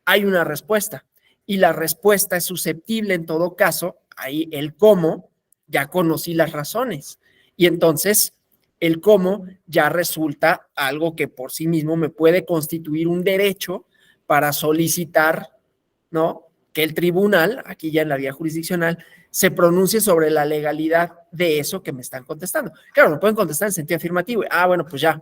Hay una respuesta y la respuesta es susceptible en todo caso, ahí el cómo, ya conocí las razones y entonces el cómo ya resulta algo que por sí mismo me puede constituir un derecho para solicitar, ¿no? que el tribunal, aquí ya en la vía jurisdiccional, se pronuncie sobre la legalidad de eso que me están contestando. Claro, me pueden contestar en sentido afirmativo. Bueno, pues ya,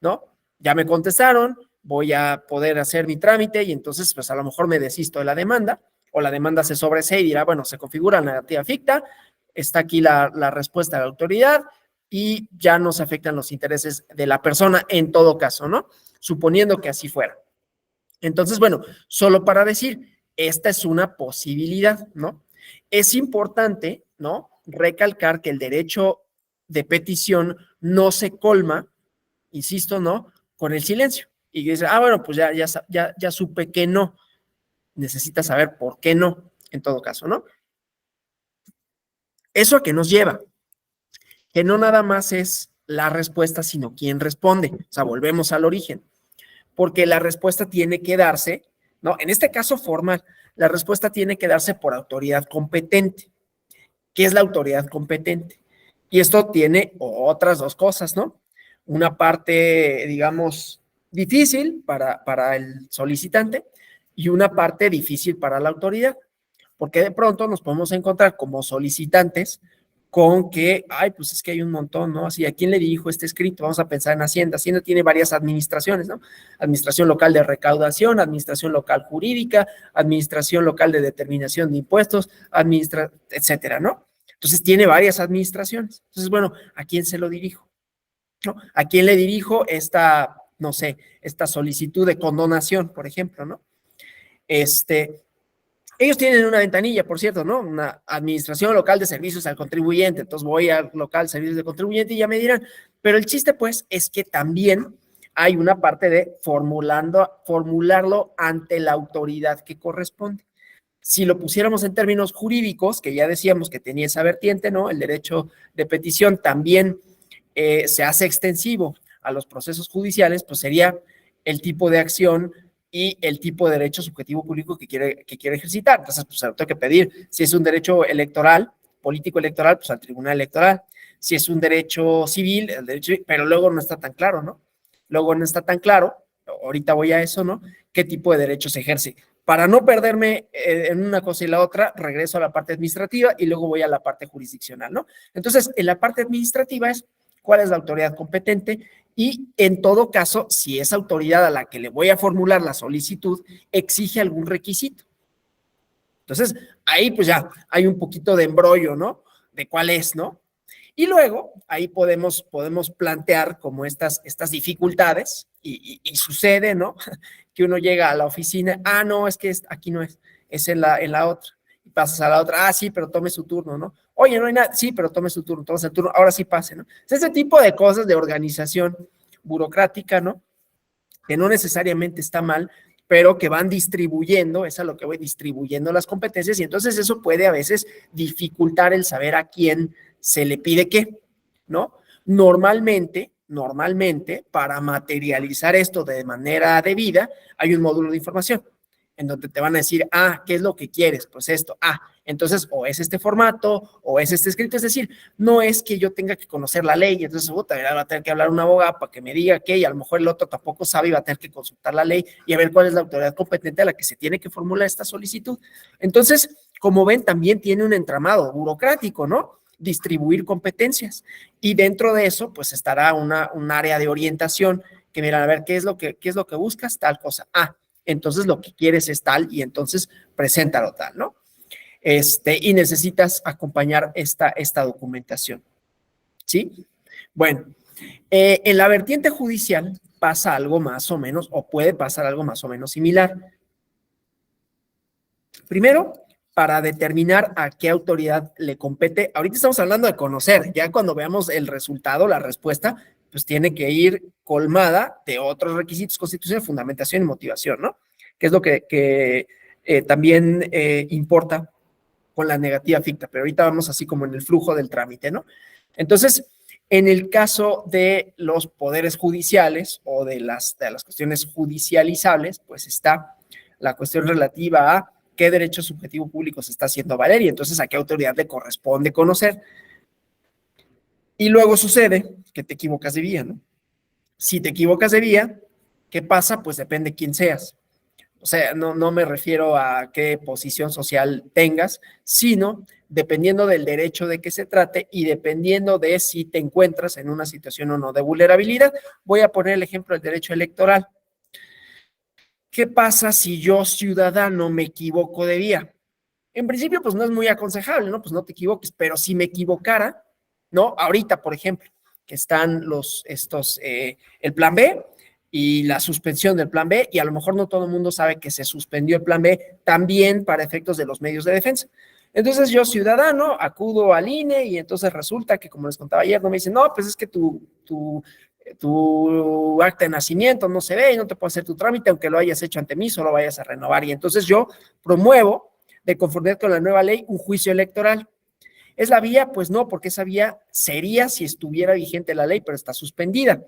¿no? Ya me contestaron, voy a poder hacer mi trámite y entonces, pues a lo mejor me desisto de la demanda o la demanda se sobresee y dirá, bueno, se configura la negativa ficta, está aquí la respuesta de la autoridad y ya no se afectan los intereses de la persona en todo caso, ¿no? Suponiendo que así fuera. Entonces, bueno, solo para decir, esta es una posibilidad, ¿no? Es importante, ¿no? Recalcar que el derecho de petición no se colma, insisto, ¿no? Con el silencio. Y dice, bueno, pues ya supe que no. Necesitas saber por qué no, en todo caso, ¿no? ¿Eso a qué nos lleva? Que no nada más es la respuesta, sino quién responde. O sea, volvemos al origen. Porque la respuesta tiene que darse, ¿no? En este caso formal, la respuesta tiene que darse por autoridad competente. ¿Qué es la autoridad competente? Y esto tiene otras dos cosas, ¿no? Una parte, digamos, difícil para el solicitante y una parte difícil para la autoridad, porque de pronto nos podemos encontrar como solicitantes con que, pues es que hay un montón, ¿no? Así, ¿a quién le dirijo este escrito? Vamos a pensar en Hacienda. Hacienda tiene varias administraciones, ¿no? Administración local de recaudación, administración local jurídica, administración local de determinación de impuestos, etcétera, ¿no? Entonces tiene varias administraciones. Entonces, bueno, ¿a quién se lo dirijo? ¿No? ¿A quién le dirijo esta, no sé, esta solicitud de condonación, por ejemplo, ¿no? Ellos tienen una ventanilla, por cierto, ¿no? Una administración local de servicios al contribuyente. Entonces voy al local servicios de contribuyente y ya me dirán. Pero el chiste, pues, es que también hay una parte de formularlo ante la autoridad que corresponde. Si lo pusiéramos en términos jurídicos, que ya decíamos que tenía esa vertiente, ¿no? El derecho de petición también se hace extensivo a los procesos judiciales, pues sería el tipo de acción y el tipo de derecho subjetivo público que quiere ejercitar. Entonces, pues tengo que pedir, si es un derecho electoral, político electoral, pues al tribunal electoral. Si es un derecho civil, pero luego no está tan claro, ¿no? Luego no está tan claro, ahorita voy a eso, ¿no? ¿Qué tipo de derecho se ejerce? Para no perderme en una cosa y la otra, regreso a la parte administrativa y luego voy a la parte jurisdiccional, ¿no? Entonces, en la parte administrativa es cuál es la autoridad competente y en todo caso, si esa autoridad a la que le voy a formular la solicitud exige algún requisito. Entonces, ahí pues ya hay un poquito de embrollo, ¿no? De cuál es, ¿no? Y luego ahí podemos plantear como estas dificultades y sucede, ¿no? Que uno llega a la oficina, no, es que aquí no es en la otra. Y pasas a la otra, sí, pero tome su turno, ¿no? Oye, no hay nada, sí, pero tome su turno, tome el turno, ahora sí pase, ¿no? Ese tipo de cosas de organización burocrática, ¿no? Que no necesariamente está mal, pero que van distribuyendo, es a lo que voy, distribuyendo las competencias y entonces eso puede a veces dificultar el saber a quién se le pide qué, ¿no? Normalmente, para materializar esto de manera debida, hay un módulo de información en donde te van a decir, ¿qué es lo que quieres? Pues esto, entonces o es este formato o es este escrito, es decir, no es que yo tenga que conocer la ley, entonces va a tener que hablar un abogado para que me diga qué, y a lo mejor el otro tampoco sabe y va a tener que consultar la ley y a ver cuál es la autoridad competente a la que se tiene que formular esta solicitud. Entonces, como ven, también tiene un entramado burocrático, ¿no? Distribuir competencias y dentro de eso, pues estará un área de orientación que mira, a ver, ¿qué es lo que buscas? Tal cosa. Entonces lo que quieres es tal y entonces preséntalo tal, ¿no? Y necesitas acompañar esta documentación, ¿sí? Bueno, en la vertiente judicial pasa algo más o menos, o puede pasar algo más o menos similar. Primero, para determinar a qué autoridad le compete, ahorita estamos hablando de conocer, ya cuando veamos el resultado, la respuesta, pues tiene que ir colmada de otros requisitos constitucionales, fundamentación y motivación, ¿no? Que es lo que también importa con la negativa ficta, pero ahorita vamos así como en el flujo del trámite, ¿no? Entonces, en el caso de los poderes judiciales o de las cuestiones judicializables, pues está la cuestión relativa a qué derecho subjetivo público se está haciendo valer y entonces a qué autoridad le corresponde conocer. Y luego sucede que te equivocas de vía, ¿no? Si te equivocas de vía, ¿qué pasa? Pues depende quién seas. O sea, no me refiero a qué posición social tengas, sino dependiendo del derecho de que se trate y dependiendo de si te encuentras en una situación o no de vulnerabilidad. Voy a poner el ejemplo del derecho electoral. ¿Qué pasa si yo, ciudadano, me equivoco de vía? En principio, pues no es muy aconsejable, ¿no? Pues no te equivoques, pero si me equivocara, ¿no? Ahorita, por ejemplo, que están el plan B y la suspensión del plan B, y a lo mejor no todo el mundo sabe que se suspendió el plan B también para efectos de los medios de defensa. Entonces yo, ciudadano, acudo al INE y entonces resulta que, como les contaba ayer, no me dicen, no, pues es que tu acta de nacimiento no se ve y no te puedo hacer tu trámite, aunque lo hayas hecho ante mí, solo vayas a renovar. Y entonces yo promuevo, de conformidad con la nueva ley, un juicio electoral. ¿Es la vía? Pues no, porque esa vía sería si estuviera vigente la ley, pero está suspendida.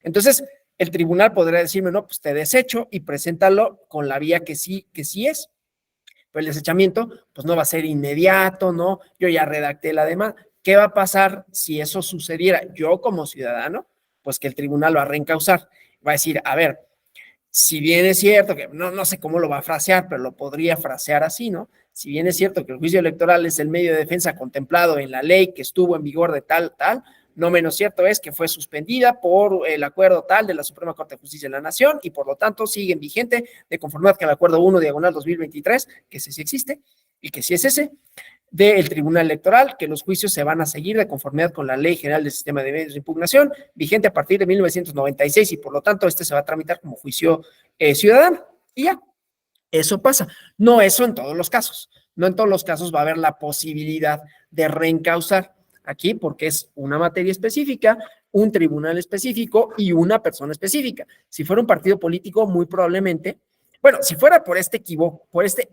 Entonces, el tribunal podría decirme, no, pues te desecho y preséntalo con la vía que sí es. Pero el desechamiento, pues no va a ser inmediato, ¿no? Yo ya redacté la demanda. ¿Qué va a pasar si eso sucediera? Yo como ciudadano, pues que el tribunal lo va a reencausar. Va a decir, a ver, si bien es cierto que no sé cómo lo va a frasear, pero lo podría frasear así, ¿no? Si bien es cierto que el juicio electoral es el medio de defensa contemplado en la ley que estuvo en vigor de tal, no menos cierto es que fue suspendida por el acuerdo tal de la Suprema Corte de Justicia de la Nación y por lo tanto siguen vigente de conformidad con el acuerdo 1/2023, que ese sí existe y que sí es ese, del Tribunal Electoral, que los juicios se van a seguir de conformidad con la Ley General del Sistema de Medios de Impugnación, vigente a partir de 1996, y por lo tanto este se va a tramitar como juicio ciudadano. Y ya, eso pasa. No eso en todos los casos. No en todos los casos va a haber la posibilidad de reencauzar aquí porque es una materia específica, un tribunal específico y una persona específica. Si fuera un partido político, muy probablemente, bueno, si fuera por este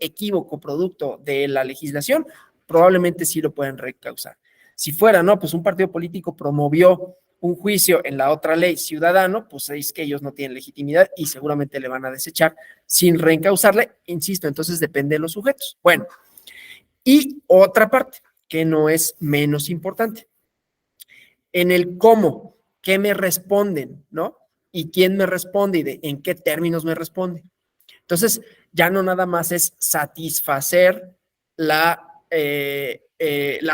equívoco producto de la legislación, probablemente sí lo pueden recausar. Si fuera, no, pues un partido político promovió un juicio en la otra ley ciudadano, pues es que ellos no tienen legitimidad y seguramente le van a desechar sin reencausarle, insisto, entonces depende de los sujetos. Bueno, y otra parte que no es menos importante, en el cómo, qué me responden, ¿no? Y quién me responde y en qué términos me responde. Entonces, ya no nada más es satisfacer la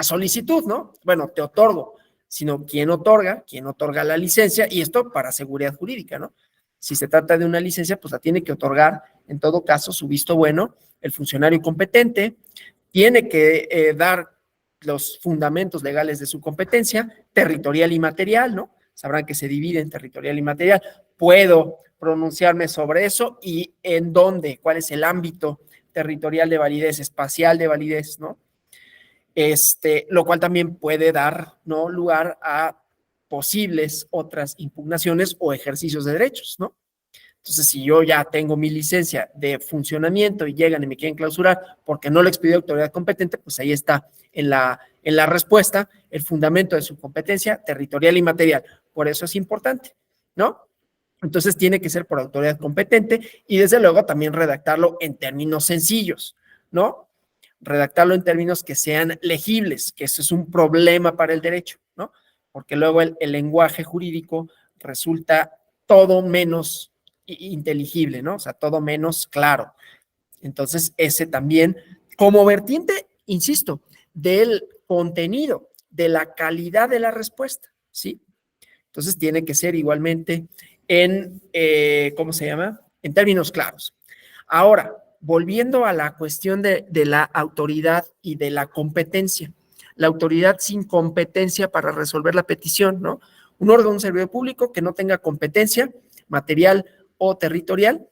solicitud, ¿no? Bueno, te otorgo, sino quién otorga la licencia, y esto para seguridad jurídica, ¿no? Si se trata de una licencia, pues la tiene que otorgar, en todo caso, su visto bueno, el funcionario competente, tiene que dar los fundamentos legales de su competencia, territorial y material, ¿no? Sabrán que se divide en territorial y material. Puedo pronunciarme sobre eso y en dónde, cuál es el ámbito territorial de validez, espacial de validez, ¿no? Lo cual también puede dar, ¿no?, lugar a posibles otras impugnaciones o ejercicios de derechos, ¿no? Entonces, si yo ya tengo mi licencia de funcionamiento y llegan y me quieren clausurar porque no lo expidió autoridad competente, pues ahí está en la respuesta el fundamento de su competencia territorial y material. Por eso es importante, ¿no? Entonces tiene que ser por autoridad competente y desde luego también redactarlo en términos sencillos, ¿no? Redactarlo en términos que sean legibles, que eso es un problema para el derecho, ¿no? Porque luego el lenguaje jurídico resulta todo menos inteligible, ¿no? O sea, todo menos claro. Entonces, ese también, como vertiente, insisto, del contenido, de la calidad de la respuesta, ¿sí? Entonces, tiene que ser igualmente ¿cómo se llama? En términos claros. Ahora, volviendo a la cuestión de la autoridad y de la competencia. La autoridad sin competencia para resolver la petición, ¿no? Un órgano, un servidor público que no tenga competencia material o territorial,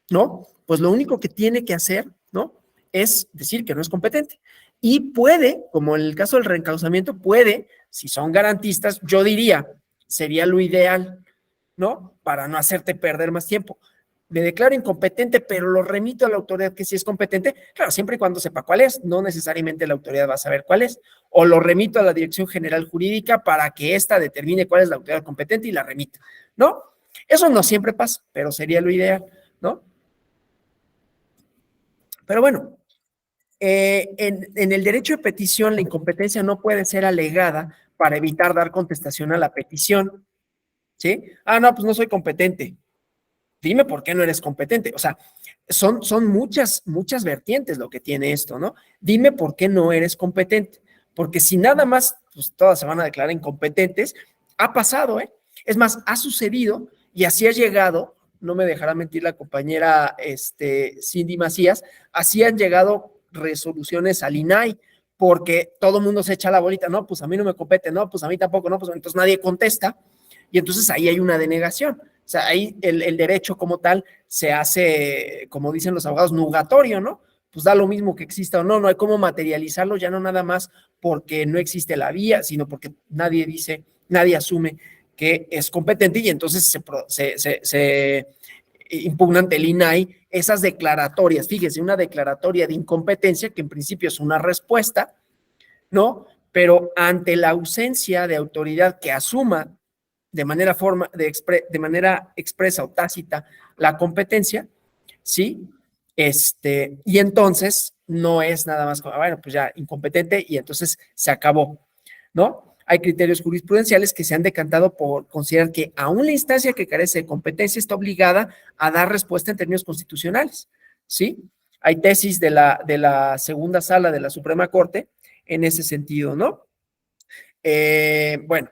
¿no? Pues lo único que tiene que hacer, ¿no?, es decir que no es competente. Y puede, como en el caso del reencauzamiento, puede, si son garantistas, yo diría, sería lo ideal, ¿no?, para no hacerte perder más tiempo. Me declaro incompetente, pero lo remito a la autoridad que sí es competente, claro, siempre y cuando sepa cuál es, no necesariamente la autoridad va a saber cuál es, o lo remito a la Dirección General Jurídica para que ésta determine cuál es la autoridad competente y la remita, ¿no? Eso no siempre pasa, pero sería lo ideal, ¿no? Pero bueno, en el derecho de petición, la incompetencia no puede ser alegada para evitar dar contestación a la petición, ¿sí? Ah, no, pues no soy competente. Dime por qué no eres competente. O sea, son muchas vertientes lo que tiene esto, ¿no? Dime por qué no eres competente. Porque si nada más, pues todas se van a declarar incompetentes, ha pasado, ¿eh? Es más, ha sucedido y así ha llegado, no me dejará mentir la compañera Cindy Macías, así han llegado resoluciones al INAI, porque todo el mundo se echa la bolita, no, pues a mí no me compete, no, pues a mí tampoco, no, pues entonces nadie contesta, y entonces ahí hay una denegación. O sea, ahí el derecho como tal se hace, como dicen los abogados, nugatorio, ¿no? Pues da lo mismo que exista o no, no hay cómo materializarlo, ya no nada más porque no existe la vía, sino porque nadie dice, nadie asume que es competente y entonces se impugna ante el INAI esas declaratorias. Fíjese, una declaratoria de incompetencia que en principio es una respuesta, ¿no? Pero ante la ausencia de autoridad que asuma de manera expresa o tácita la competencia, ¿sí? Y entonces no es nada más como, bueno, pues ya incompetente y entonces se acabó, ¿no? Hay criterios jurisprudenciales que se han decantado por considerar que aún la instancia que carece de competencia está obligada a dar respuesta en términos constitucionales, ¿sí? Hay tesis de la segunda sala de la Suprema Corte en ese sentido, ¿no? Bueno,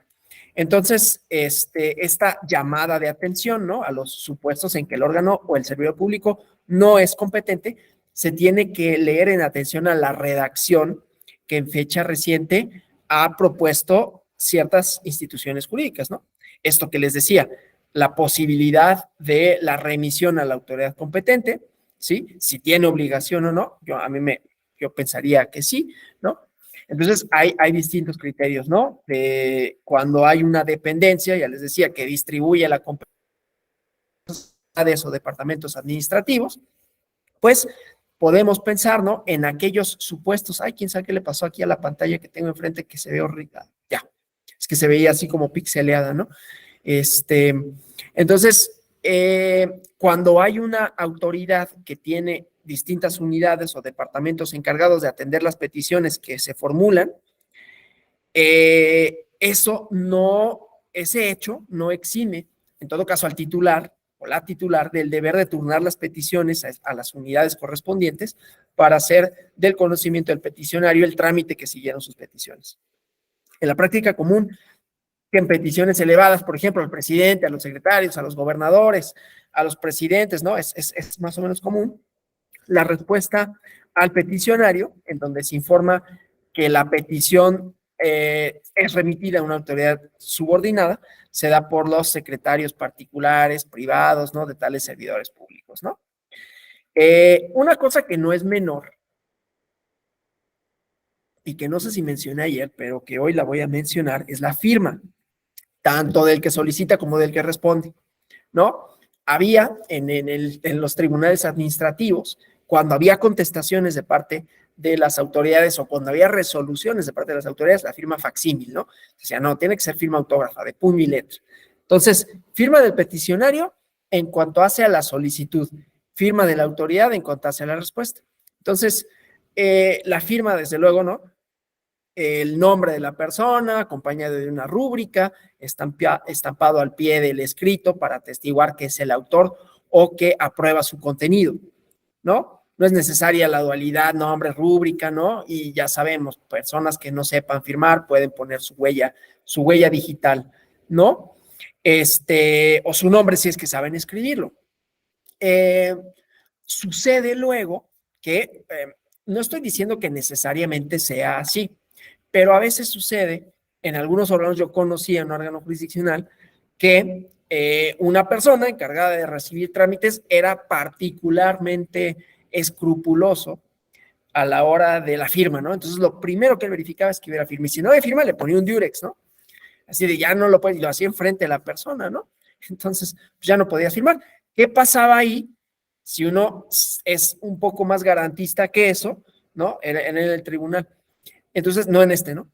entonces, esta llamada de atención, ¿no? A los supuestos en que el órgano o el servidor público no es competente, se tiene que leer en atención a la redacción que en fecha reciente ha propuesto ciertas instituciones jurídicas, ¿no? Esto que les decía, la posibilidad de la remisión a la autoridad competente, ¿sí? Si tiene obligación o no, yo pensaría que sí, ¿no? Entonces, hay distintos criterios, ¿no? De cuando hay una dependencia, ya les decía, que distribuye la competencia o departamentos administrativos, pues podemos pensar, ¿no? En aquellos supuestos, ay, quién sabe qué le pasó aquí a la pantalla que tengo enfrente que se ve horrible, ya, es que se veía así como pixeleada, ¿no? Entonces, cuando hay una autoridad que tiene distintas unidades o departamentos encargados de atender las peticiones que se formulan, ese hecho no exime, en todo caso, al titular o la titular del deber de turnar las peticiones a las unidades correspondientes para hacer del conocimiento del peticionario el trámite que siguieron sus peticiones. En la práctica común, que en peticiones elevadas, por ejemplo, al presidente, a los secretarios, a los gobernadores, a los presidentes, ¿no? Es más o menos común la respuesta al peticionario, en donde se informa que la petición es remitida a una autoridad subordinada, se da por los secretarios particulares, privados, ¿no? De tales servidores públicos, ¿no? Una cosa que no es menor, y que no sé si mencioné ayer, pero que hoy la voy a mencionar, es la firma, tanto del que solicita como del que responde, ¿no? Había en los tribunales administrativos, cuando había contestaciones de parte de las autoridades o cuando había resoluciones de parte de las autoridades, la firma facsímil, ¿no? O sea, no, tiene que ser firma autógrafa, de puño y letra. Entonces, firma del peticionario en cuanto hace a la solicitud, firma de la autoridad en cuanto hace a la respuesta. Entonces, la firma, desde luego, ¿no? El nombre de la persona, acompañado de una rúbrica, estampado al pie del escrito para atestiguar que es el autor o que aprueba su contenido, ¿no? No es necesaria la dualidad nombre, rúbrica, ¿no? Y ya sabemos, personas que no sepan firmar pueden poner su huella digital, ¿no? O su nombre si es que saben escribirlo. Sucede luego que, no estoy diciendo que necesariamente sea así, pero a veces sucede, en algunos órganos, yo conocía en un órgano jurisdiccional, que una persona encargada de recibir trámites era particularmente escrupuloso a la hora de la firma, ¿no? Entonces, lo primero que él verificaba es que hubiera firma, y si no había firma, le ponía un diurex, ¿no? Así de ya no lo puede, y lo hacía enfrente de la persona, ¿no? Entonces, pues ya no podía firmar. ¿Qué pasaba ahí? Si uno es un poco más garantista que eso, ¿no? En el tribunal. Entonces, no en ¿no?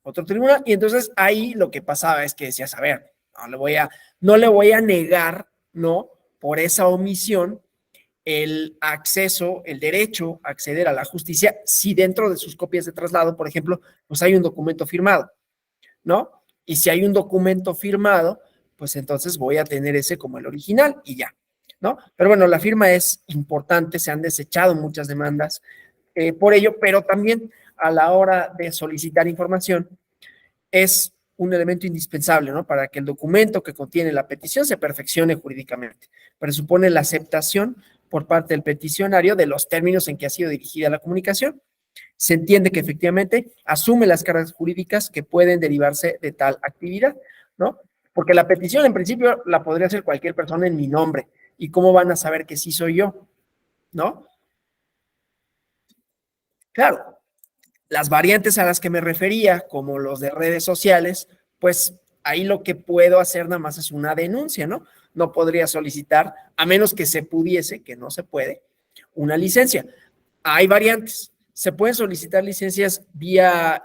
Otro tribunal. Y entonces ahí lo que pasaba es que decías, a ver, no le voy a negar, ¿no? Por esa omisión, el acceso, el derecho a acceder a la justicia, si dentro de sus copias de traslado, por ejemplo, pues hay un documento firmado, ¿no? Y si hay un documento firmado, pues entonces voy a tener ese como el original y ya. ¿no? Pero bueno, la firma es importante, se han desechado muchas demandas por ello, pero también a la hora de solicitar información es un elemento indispensable, ¿no? Para que el documento que contiene la petición se perfeccione jurídicamente. Presupone la aceptación por parte del peticionario de los términos en que ha sido dirigida la comunicación. Se entiende que efectivamente asume las cargas jurídicas que pueden derivarse de tal actividad, ¿no? Porque la petición en principio la podría hacer cualquier persona en mi nombre. ¿Y cómo van a saber que sí soy yo? ¿No? Claro, las variantes a las que me refería, como los de redes sociales, pues ahí lo que puedo hacer nada más es una denuncia, ¿no? No podría solicitar, a menos que se pudiese, que no se puede, una licencia. Hay variantes. ¿Se pueden solicitar licencias vía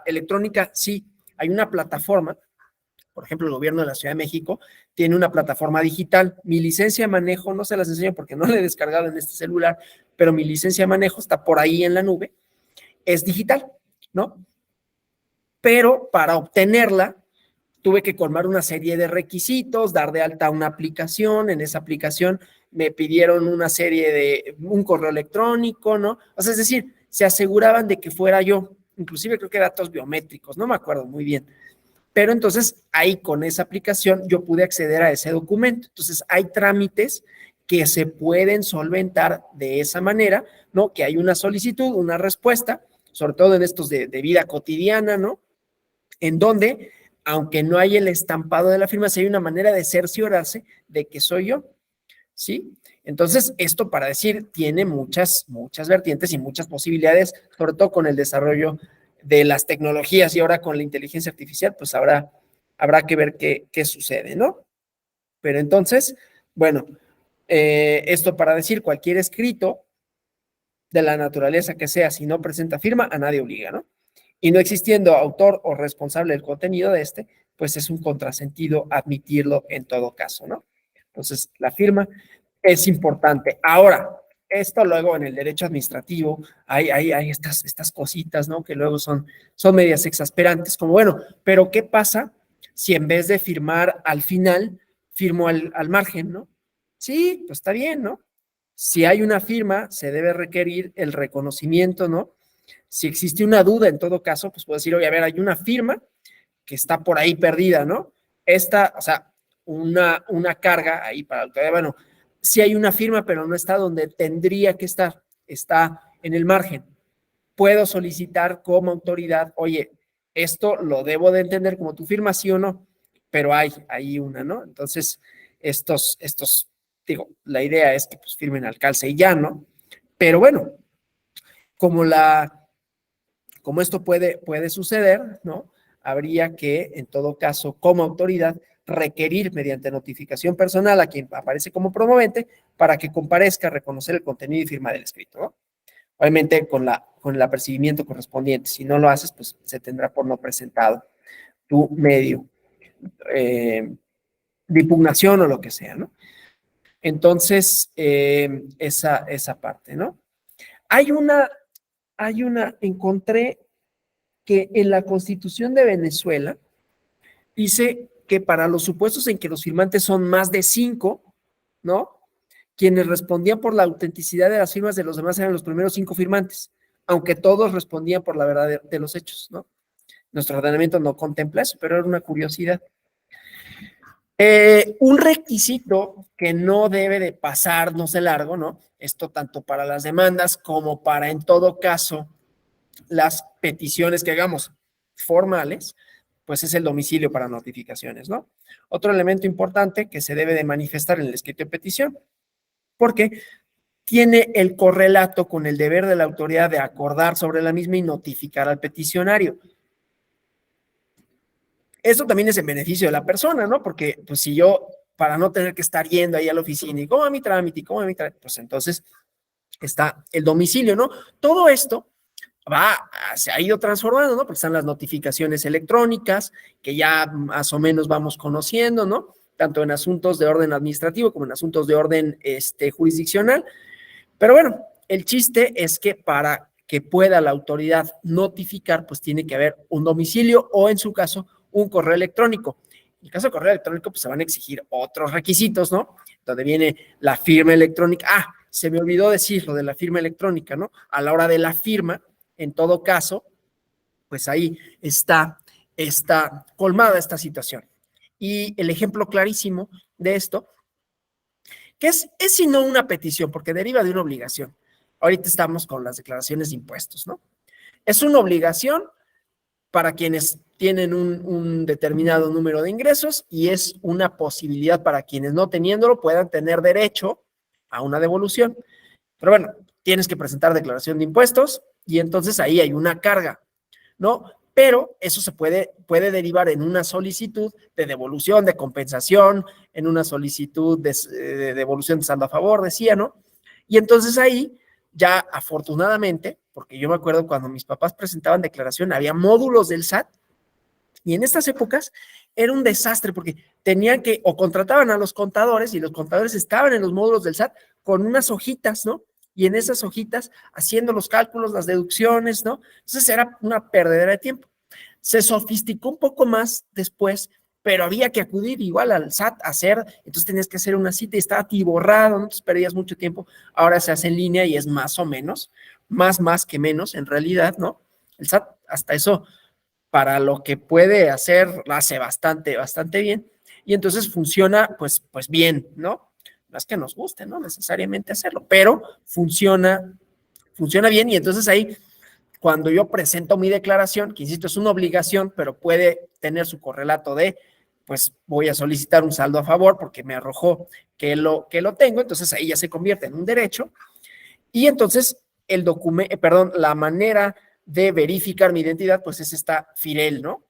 electrónica? Sí, hay una plataforma. Por ejemplo, el gobierno de la Ciudad de México tiene una plataforma digital. Mi licencia de manejo, no se las enseño porque no la he descargado en este celular, pero mi licencia de manejo está por ahí en la nube, es digital, ¿no? Pero para obtenerla, tuve que colmar una serie de requisitos, dar de alta una aplicación, en esa aplicación me pidieron una serie de, un correo electrónico, ¿no? O sea, es decir, se aseguraban de que fuera yo, inclusive creo que datos biométricos, no me acuerdo muy bien. Pero entonces ahí con esa aplicación yo pude acceder a ese documento. Entonces hay trámites que se pueden solventar de esa manera, ¿no? Que hay una solicitud, una respuesta, sobre todo en estos de vida cotidiana, ¿no? En donde, aunque no hay el estampado de la firma, sí hay una manera de cerciorarse de que soy yo, ¿sí? Entonces, esto para decir, tiene muchas vertientes y muchas posibilidades, sobre todo con el desarrollo de las tecnologías y ahora con la inteligencia artificial, pues habrá que ver qué sucede, ¿no? Pero entonces, bueno, esto para decir, cualquier escrito de la naturaleza que sea, si no presenta firma, a nadie obliga, ¿no? Y no existiendo autor o responsable del contenido de este, pues es un contrasentido admitirlo en todo caso, ¿no? Entonces, la firma es importante. Ahora, esto luego en el derecho administrativo hay estas cositas, ¿no? Que luego son medias exasperantes, como bueno, pero ¿qué pasa si en vez de firmar al final, firmo al margen, ¿no? Sí, pues está bien, ¿no? Si hay una firma, se debe requerir el reconocimiento, ¿no? Si existe una duda, en todo caso, pues puedo decir, oye, a ver, hay una firma que está por ahí perdida, ¿no? Esta, o sea, una carga ahí para la autoridad, bueno, sí hay una firma, pero no está donde tendría que estar, está en el margen. Puedo solicitar como autoridad, oye, esto lo debo de entender como tu firma, sí o no, pero hay una, ¿no? Entonces, estos, digo, la idea es que pues firmen al calce y ya, ¿no? Pero bueno, como esto puede suceder, ¿no? Habría que, en todo caso, como autoridad, requerir mediante notificación personal a quien aparece como promovente para que comparezca a reconocer el contenido y firma del escrito, ¿no? Obviamente con el apercibimiento correspondiente. Si no lo haces, pues se tendrá por no presentado tu medio de impugnación o lo que sea, ¿no? Entonces, esa parte, ¿no? Encontré que en la Constitución de Venezuela dice que para los supuestos en que los firmantes son más de 5, ¿no? Quienes respondían por la autenticidad de las firmas de los demás eran los primeros 5 firmantes, aunque todos respondían por la verdad de los hechos, ¿no? Nuestro ordenamiento no contempla eso, pero era una curiosidad. Un requisito que no debe de pasar, no sé, largo, ¿no? Esto tanto para las demandas como para, en todo caso, las peticiones que hagamos formales, pues es el domicilio para notificaciones, ¿no? Otro elemento importante que se debe de manifestar en el escrito de petición, porque tiene el correlato con el deber de la autoridad de acordar sobre la misma y notificar al peticionario. Esto también es en beneficio de la persona, ¿no? Porque, pues, si yo, para no tener que estar yendo ahí a la oficina y cómo a mi trámite, pues entonces está el domicilio, ¿no? Todo esto se ha ido transformando, ¿no? Porque están las notificaciones electrónicas, que ya más o menos vamos conociendo, ¿no? Tanto en asuntos de orden administrativo como en asuntos de orden jurisdiccional. Pero bueno, el chiste es que para que pueda la autoridad notificar, pues tiene que haber un domicilio o, en su caso, un correo electrónico. En el caso de correo electrónico, pues se van a exigir otros requisitos, ¿no? Donde viene la firma electrónica. Ah, se me olvidó decir lo de la firma electrónica, ¿no? A la hora de la firma, en todo caso, pues ahí está colmada esta situación. Y el ejemplo clarísimo de esto, que es sino una petición, porque deriva de una obligación. Ahorita estamos con las declaraciones de impuestos, ¿no? Es una obligación para quienes tienen un determinado número de ingresos y es una posibilidad para quienes no teniéndolo puedan tener derecho a una devolución. Pero bueno, tienes que presentar declaración de impuestos y entonces ahí hay una carga, ¿no? Pero eso se puede derivar en una solicitud de devolución, de compensación, en una solicitud de devolución de saldo a favor, decía, ¿no? Y entonces ahí ya afortunadamente, porque yo me acuerdo cuando mis papás presentaban declaración, había módulos del SAT y en estas épocas era un desastre porque tenían que, o contrataban a los contadores y los contadores estaban en los módulos del SAT con unas hojitas, ¿no? Y en esas hojitas haciendo los cálculos, las deducciones, ¿no? Entonces era una perdedera de tiempo. Se sofisticó un poco más después, pero había que acudir igual al SAT a hacer, entonces tenías que hacer una cita y estaba atiborrado, entonces perdías mucho tiempo. Ahora se hace en línea y es más o menos, más que menos en realidad, ¿no? El SAT hasta eso, para lo que puede hacer, lo hace bastante bien y entonces funciona pues bien, ¿no? No es que nos guste, ¿no? Necesariamente hacerlo, pero funciona bien y entonces ahí cuando yo presento mi declaración, que insisto, es una obligación, pero puede tener su correlato de, pues voy a solicitar un saldo a favor porque me arrojó que lo tengo, entonces ahí ya se convierte en un derecho. Y entonces el documento, la manera de verificar mi identidad, pues es esta FIREL, ¿no?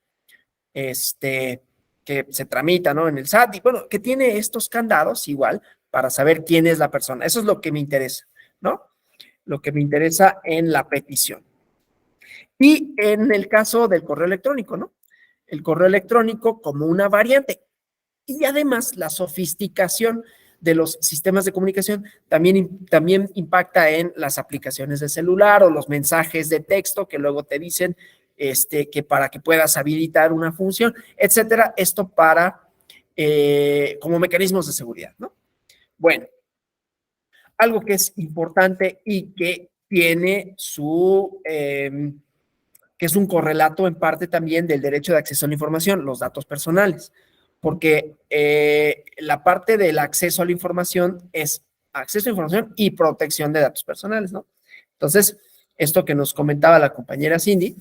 Que se tramita, ¿no? En el SAT y bueno, que tiene estos candados igual para saber quién es la persona. Eso es lo que me interesa, ¿no? Lo que me interesa en la petición. Y en el caso del correo electrónico, ¿no? El correo electrónico como una variante. Y además la sofisticación de los sistemas de comunicación también impacta en las aplicaciones de celular o los mensajes de texto que luego te dicen que para que puedas habilitar una función, etcétera. Esto como mecanismos de seguridad, ¿no? Bueno, algo que es importante y que tiene que es un correlato en parte también del derecho de acceso a la información, los datos personales, porque la parte del acceso a la información es acceso a información y protección de datos personales, ¿no? Entonces, esto que nos comentaba la compañera Cindy,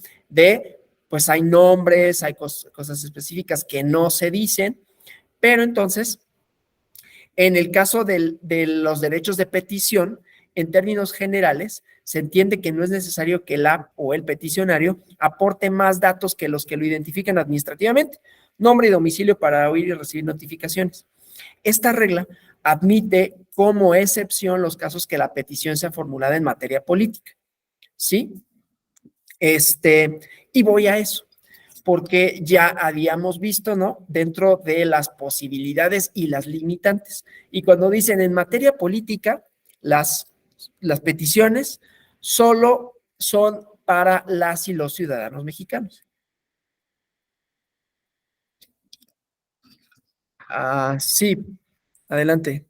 pues hay nombres, hay cosas específicas que no se dicen, pero entonces, en el caso de los derechos de petición, en términos generales, se entiende que no es necesario que el app o el peticionario aporte más datos que los que lo identifican administrativamente, nombre y domicilio para oír y recibir notificaciones. Esta regla admite como excepción los casos que la petición sea formulada en materia política, ¿sí? Y voy a eso, porque ya habíamos visto, ¿no? Dentro de las posibilidades y las limitantes. Y cuando dicen en materia política, las peticiones solo son para las y los ciudadanos mexicanos. Sí, adelante.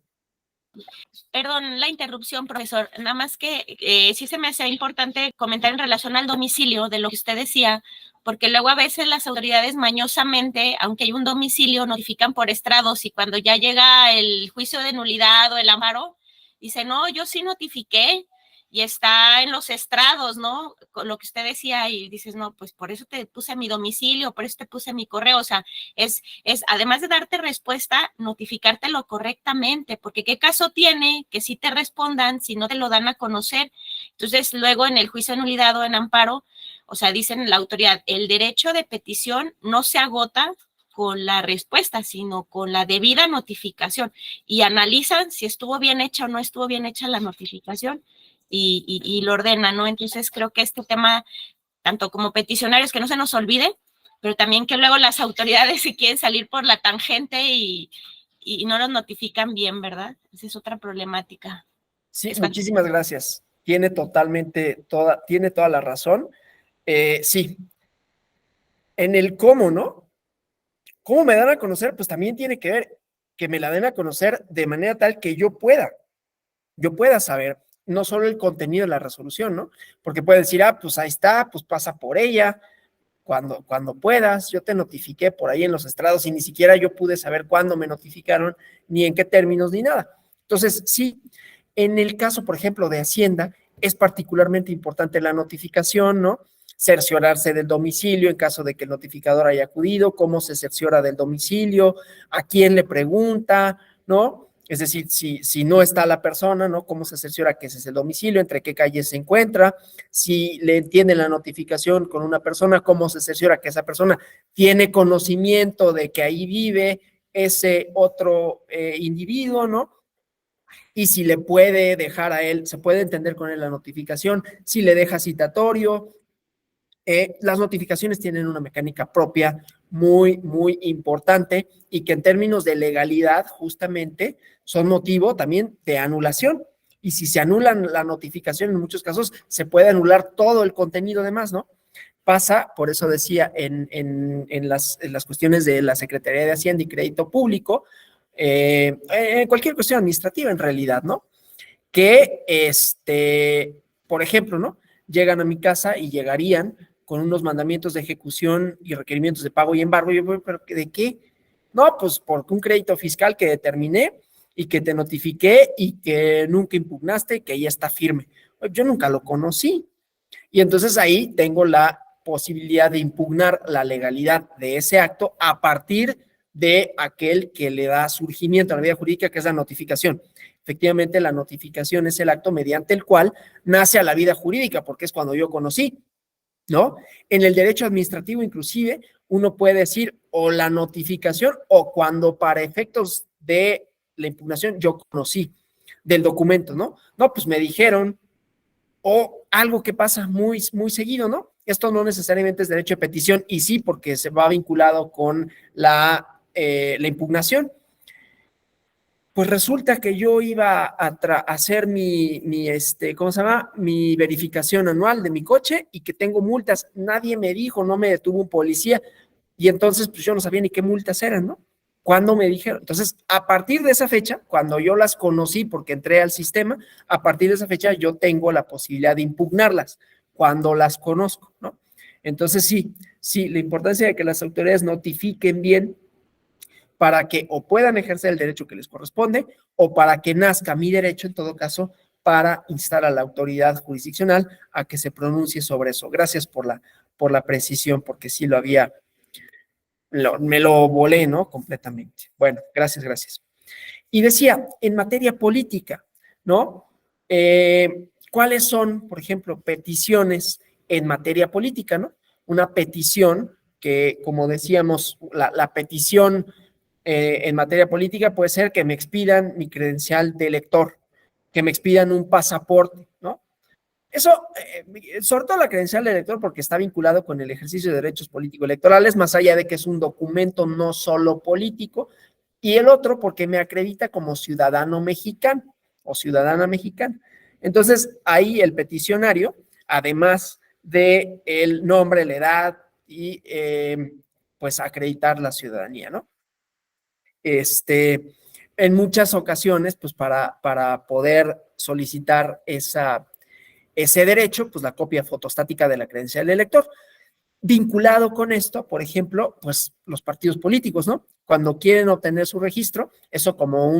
Perdón la interrupción, profesor. Nada más que sí se me hace importante comentar en relación al domicilio de lo que usted decía, porque luego a veces las autoridades mañosamente, aunque hay un domicilio, notifican por estrados y cuando ya llega el juicio de nulidad o el amparo, dice, no, yo sí notifiqué y está en los estrados, ¿no? Con lo que usted decía y dices, no, pues por eso te puse mi domicilio, por eso te puse mi correo, o sea, es además de darte respuesta, notificártelo correctamente, porque qué caso tiene que sí te respondan si no te lo dan a conocer. Entonces, luego en el juicio de nulidad o en amparo, o sea, dicen la autoridad, el derecho de petición no se agota con la respuesta, sino con la debida notificación y analizan si estuvo bien hecha o no estuvo bien hecha la notificación y lo ordenan, ¿no? Entonces, creo que este tema, tanto como peticionarios, que no se nos olvide, pero también que luego las autoridades se quieren salir por la tangente y no nos notifican bien, ¿verdad? Esa es otra problemática. Sí, muchísimas gracias. Tiene toda la razón. Sí, en el cómo, ¿no? ¿Cómo me dan a conocer? Pues también tiene que ver que me la den a conocer de manera tal que yo pueda saber no solo el contenido de la resolución, ¿no? Porque puede decir, pues ahí está, pues pasa por ella, cuando puedas, yo te notifiqué por ahí en los estrados y ni siquiera yo pude saber cuándo me notificaron, ni en qué términos, ni nada. Entonces, sí, en el caso, por ejemplo, de Hacienda, es particularmente importante la notificación, ¿no? Cerciorarse del domicilio en caso de que el notificador haya acudido, cómo se cerciora del domicilio, a quién le pregunta, ¿no? Es decir, si no está la persona, ¿no? ¿Cómo se cerciora que ese es el domicilio? ¿Entre qué calles se encuentra? Si le entiende la notificación con una persona, ¿cómo se cerciora que esa persona tiene conocimiento de que ahí vive ese otro individuo, ¿no? Y si le puede dejar a él, se puede entender con él la notificación, si le deja citatorio. Las notificaciones tienen una mecánica propia muy, muy importante y que en términos de legalidad justamente son motivo también de anulación. Y si se anulan la notificación, en muchos casos se puede anular todo el contenido demás, ¿no? Pasa, por eso decía, en las cuestiones de la Secretaría de Hacienda y Crédito Público, en cualquier cuestión administrativa en realidad, ¿no? Que, por ejemplo, ¿no? Llegan a mi casa y llegarían con unos mandamientos de ejecución y requerimientos de pago y embargo. Y yo, ¿pero de qué? No, pues porque un crédito fiscal que determiné y que te notifiqué y que nunca impugnaste, que ya está firme. Yo nunca lo conocí. Y entonces ahí tengo la posibilidad de impugnar la legalidad de ese acto a partir de aquel que le da surgimiento a la vida jurídica, que es la notificación. Efectivamente, la notificación es el acto mediante el cual nace a la vida jurídica, porque es cuando yo conocí, ¿no? En el derecho administrativo, inclusive, uno puede decir o la notificación o cuando para efectos de la impugnación yo conocí del documento, ¿no? No, pues me dijeron, o algo que pasa muy, muy seguido, ¿no? Esto no necesariamente es derecho de petición, y sí, porque se va vinculado con la impugnación. Pues resulta que yo iba a hacer ¿cómo se llama? Mi verificación anual de mi coche y que tengo multas. Nadie me dijo, no me detuvo un policía. Y entonces, pues yo no sabía ni qué multas eran, ¿no? ¿Cuándo me dijeron? Entonces, a partir de esa fecha, cuando yo las conocí porque entré al sistema, a partir de esa fecha yo tengo la posibilidad de impugnarlas cuando las conozco, ¿no? Entonces, sí, la importancia de que las autoridades notifiquen bien para que o puedan ejercer el derecho que les corresponde o para que nazca mi derecho, en todo caso, para instar a la autoridad jurisdiccional a que se pronuncie sobre eso. Gracias por la precisión, porque sí lo había, me lo volé, ¿no? Completamente. Bueno, gracias. Y decía, en materia política, ¿no? ¿Cuáles son, por ejemplo, peticiones en materia política, ¿no? Una petición que, como decíamos, la petición en materia política puede ser que me expidan mi credencial de elector, que me expidan un pasaporte, ¿no? Eso, sobre todo la credencial de elector, porque está vinculado con el ejercicio de derechos político-electorales, más allá de que es un documento no solo político, y el otro porque me acredita como ciudadano mexicano o ciudadana mexicana. Entonces, ahí el peticionario, además de el nombre, la edad y pues acreditar la ciudadanía, ¿no? En muchas ocasiones, pues para poder solicitar ese derecho, pues la copia fotostática de la credencial del elector. Vinculado con esto, por ejemplo, pues los partidos políticos, ¿no? Cuando quieren obtener su registro, eso como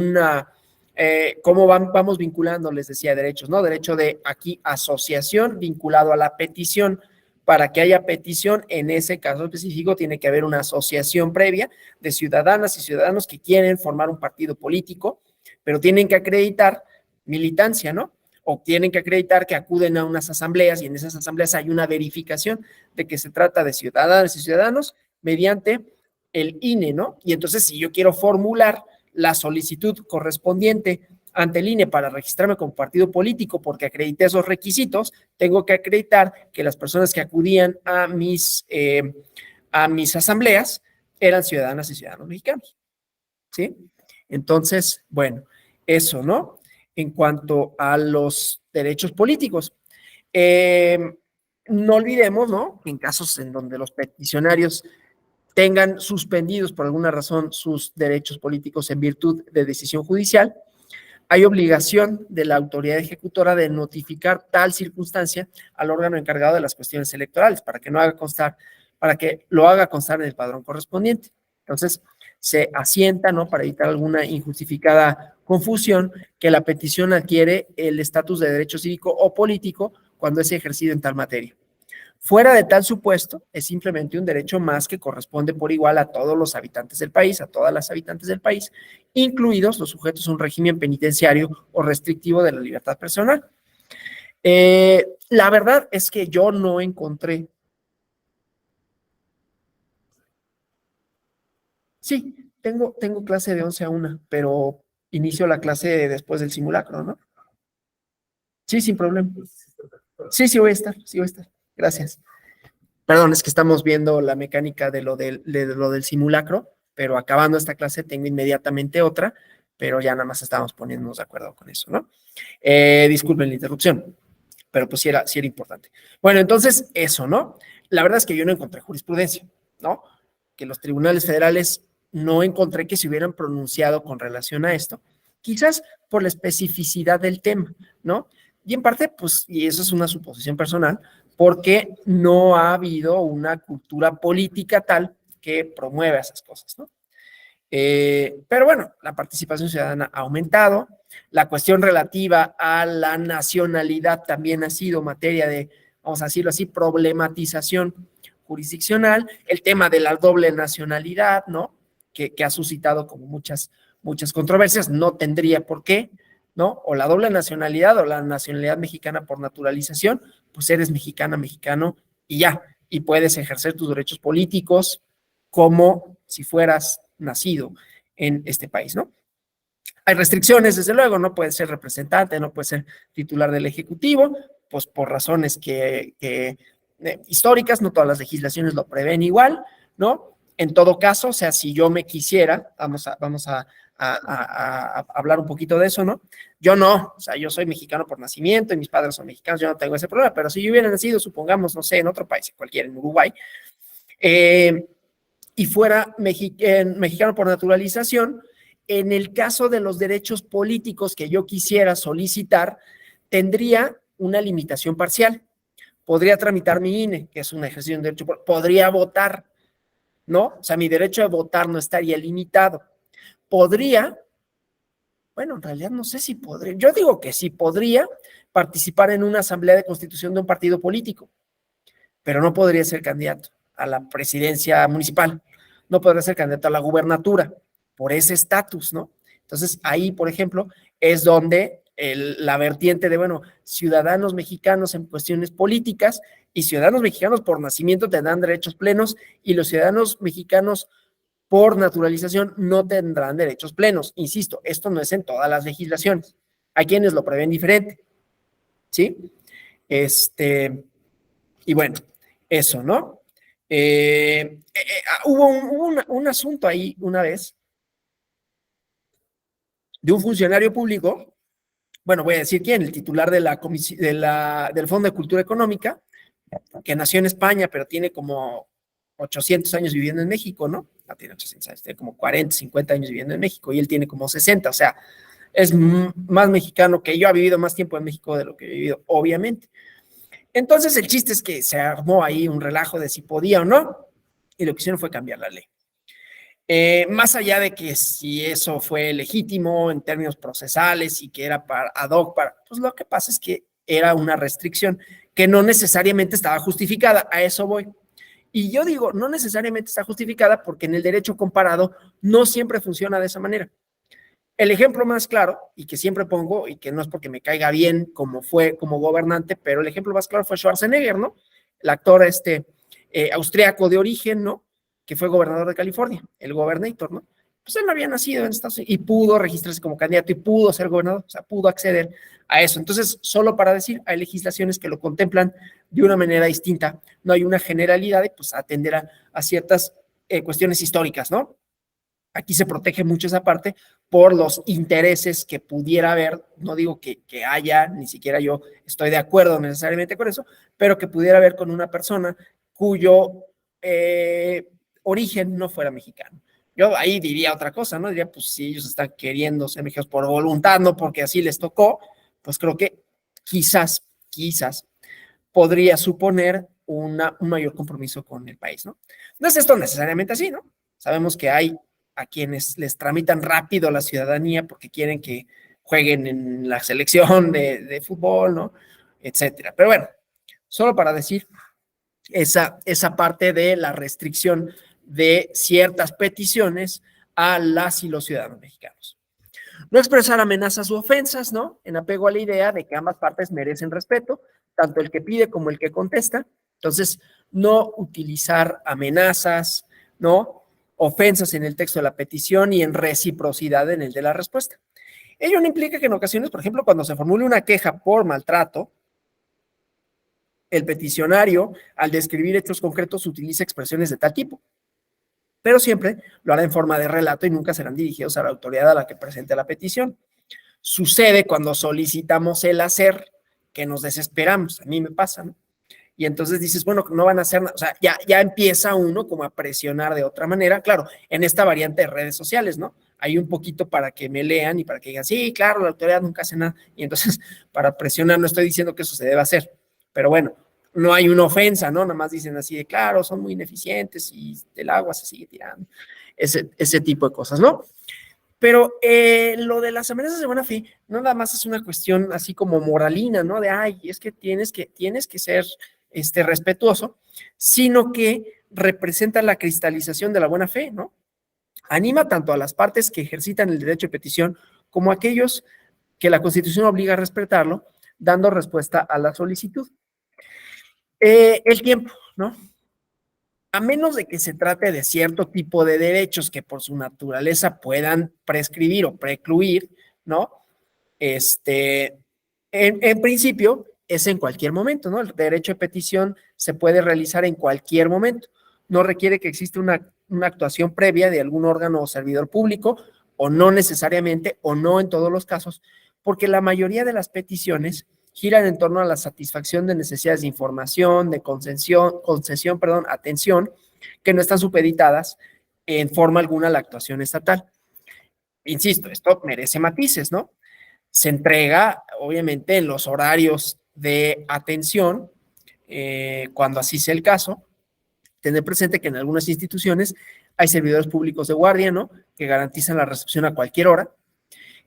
¿cómo vamos vinculando? Les decía, derechos, ¿no? Derecho de aquí asociación vinculado a la petición. Para que haya petición, en ese caso específico, tiene que haber una asociación previa de ciudadanas y ciudadanos que quieren formar un partido político, pero tienen que acreditar militancia, ¿no? O tienen que acreditar que acuden a unas asambleas y en esas asambleas hay una verificación de que se trata de ciudadanas y ciudadanos mediante el INE, ¿no? Y entonces, si yo quiero formular la solicitud correspondiente ante el INE para registrarme como partido político porque acredité esos requisitos, tengo que acreditar que las personas que acudían a mis asambleas eran ciudadanas y ciudadanos mexicanos, ¿sí? Entonces, bueno, eso, ¿no? En cuanto a los derechos políticos. No olvidemos, ¿no? En casos en donde los peticionarios tengan suspendidos por alguna razón sus derechos políticos en virtud de decisión judicial, hay obligación de la autoridad ejecutora de notificar tal circunstancia al órgano encargado de las cuestiones electorales para que lo haga constar en el padrón correspondiente. Entonces, se asienta, ¿no? Para evitar alguna injustificada confusión, que la petición adquiere el estatus de derecho cívico o político cuando es ejercido en tal materia. Fuera de tal supuesto, es simplemente un derecho más que corresponde por igual a todos los habitantes del país, a todas las habitantes del país, incluidos los sujetos a un régimen penitenciario o restrictivo de la libertad personal. La verdad es que yo no encontré. Sí, tengo clase de 11 a 1, pero inicio la clase después del simulacro, ¿no? Sí, sin problema. Sí voy a estar, sí voy a estar. Gracias. Perdón, es que estamos viendo la mecánica de lo del simulacro, pero acabando esta clase tengo inmediatamente otra, pero ya nada más estábamos poniéndonos de acuerdo con eso, ¿no? Disculpen la interrupción, pero pues sí era importante. Bueno, entonces eso, ¿no? La verdad es que yo no encontré jurisprudencia, ¿no? Que los tribunales federales no encontré que se hubieran pronunciado con relación a esto, quizás por la especificidad del tema, ¿no? Y en parte, pues, y eso es una suposición personal, porque no ha habido una cultura política tal que promueva esas cosas, ¿no? Pero bueno, la participación ciudadana ha aumentado, la cuestión relativa a la nacionalidad también ha sido materia de, vamos a decirlo así, problematización jurisdiccional, el tema de la doble nacionalidad, ¿no? Que ha suscitado como muchas controversias, no tendría por qué, ¿no? O la doble nacionalidad o la nacionalidad mexicana por naturalización, pues eres mexicana, mexicano y ya, y puedes ejercer tus derechos políticos como si fueras nacido en este país, ¿no? Hay restricciones, desde luego, no puedes ser representante, no puedes ser titular del Ejecutivo, pues por razones históricas, no todas las legislaciones lo prevén igual, ¿no? En todo caso, o sea, si yo me quisiera, vamos a hablar un poquito de eso, ¿no? Yo no, o sea, yo soy mexicano por nacimiento y mis padres son mexicanos, yo no tengo ese problema, pero si yo hubiera nacido, supongamos, no sé, en otro país, cualquiera, en Uruguay, y fuera mexicano por naturalización, en el caso de los derechos políticos que yo quisiera solicitar, tendría una limitación parcial. Podría tramitar mi INE, que es un ejercicio de un derecho, podría votar, ¿no? O sea, mi derecho de votar no estaría limitado. Podría, bueno, en realidad no sé si podría, yo digo que sí podría participar en una asamblea de constitución de un partido político, pero no podría ser candidato a la presidencia municipal, no podría ser candidato a la gubernatura por ese estatus, ¿no? Entonces ahí, por ejemplo, es donde la vertiente de, bueno, ciudadanos mexicanos en cuestiones políticas y ciudadanos mexicanos por nacimiento tendrán derechos plenos y los ciudadanos mexicanos por naturalización no tendrán derechos plenos. Insisto, esto no es en todas las legislaciones. Hay quienes lo prevén diferente, ¿sí? Y bueno, eso, ¿no? Hubo un asunto ahí una vez de un funcionario público, bueno, voy a decir quién, el titular de del Fondo de Cultura Económica, que nació en España, pero tiene como 800 años viviendo en México, ¿no? No tiene 800 años, tiene como 40, 50 años viviendo en México, y él tiene como 60, o sea, es más mexicano que yo, ha vivido más tiempo en México de lo que he vivido, obviamente. Entonces, el chiste es que se armó ahí un relajo de si podía o no, y lo que hicieron fue cambiar la ley. Más allá de que si eso fue legítimo en términos procesales y que era para ad hoc, pues lo que pasa es que era una restricción que no necesariamente estaba justificada, a eso voy. Y yo digo, no necesariamente está justificada porque en el derecho comparado no siempre funciona de esa manera. El ejemplo más claro, y que siempre pongo, y que no es porque me caiga bien como fue como gobernante, pero el ejemplo más claro fue Schwarzenegger, ¿no? El actor austriaco de origen, ¿no? Que fue gobernador de California, el gobernator, ¿no? Pues él no había nacido en Estados Unidos y pudo registrarse como candidato y pudo ser gobernador, o sea, pudo acceder a eso. Entonces, solo para decir, hay legislaciones que lo contemplan de una manera distinta, no hay una generalidad y pues atender a ciertas cuestiones históricas, ¿no? Aquí se protege mucho esa parte por los intereses que pudiera haber, no digo que haya, ni siquiera yo estoy de acuerdo necesariamente con eso, pero que pudiera haber con una persona cuyo origen no fuera mexicano. Yo ahí diría otra cosa, ¿no? Diría, pues si ellos están queriendo ser mexicanos por voluntad, no porque así les tocó, pues creo que quizás podría suponer un mayor compromiso con el país, ¿no? No es esto necesariamente así, ¿no? Sabemos que hay a quienes les tramitan rápido la ciudadanía porque quieren que jueguen en la selección de fútbol, ¿no? Etcétera. Pero bueno, solo para decir esa parte de la restricción de ciertas peticiones a las y los ciudadanos mexicanos. No expresar amenazas u ofensas, ¿no? En apego a la idea de que ambas partes merecen respeto, tanto el que pide como el que contesta. Entonces, no utilizar amenazas, ¿no? Ofensas en el texto de la petición y en reciprocidad en el de la respuesta. Ello no implica que en ocasiones, por ejemplo, cuando se formule una queja por maltrato, el peticionario, al describir hechos concretos, utiliza expresiones de tal tipo, pero siempre lo hará en forma de relato y nunca serán dirigidos a la autoridad a la que presente la petición. Sucede cuando solicitamos el hacer, que nos desesperamos, a mí me pasa, ¿no? Y entonces dices, bueno, no van a hacer nada, o sea, ya empieza uno como a presionar de otra manera, claro, en esta variante de redes sociales, ¿no? Hay un poquito para que me lean y para que digan, sí, claro, la autoridad nunca hace nada, y entonces para presionar, no estoy diciendo que eso se deba hacer, pero bueno, no hay una ofensa, ¿no? Nada más dicen así de, claro, son muy ineficientes y el agua se sigue tirando, ese tipo de cosas, ¿no? Pero lo de las amenazas de buena fe no nada más es una cuestión así como moralina, ¿no? De, ay, es que tienes que ser respetuoso, sino que representa la cristalización de la buena fe, ¿no? Anima tanto a las partes que ejercitan el derecho de petición como a aquellos que la Constitución obliga a respetarlo, dando respuesta a la solicitud. El tiempo, ¿no? A menos de que se trate de cierto tipo de derechos que por su naturaleza puedan prescribir o precluir, ¿no? En principio es en cualquier momento, ¿no? El derecho de petición se puede realizar en cualquier momento. No requiere que exista una actuación previa de algún órgano o servidor público, o no necesariamente, o no en todos los casos, porque la mayoría de las peticiones giran en torno a la satisfacción de necesidades de información, de concesión, atención, que no están supeditadas en forma alguna a la actuación estatal. Insisto, esto merece matices, ¿no? Se entrega, obviamente, en los horarios de atención, cuando así sea el caso. Tener presente que en algunas instituciones hay servidores públicos de guardia, ¿no? Que garantizan la recepción a cualquier hora,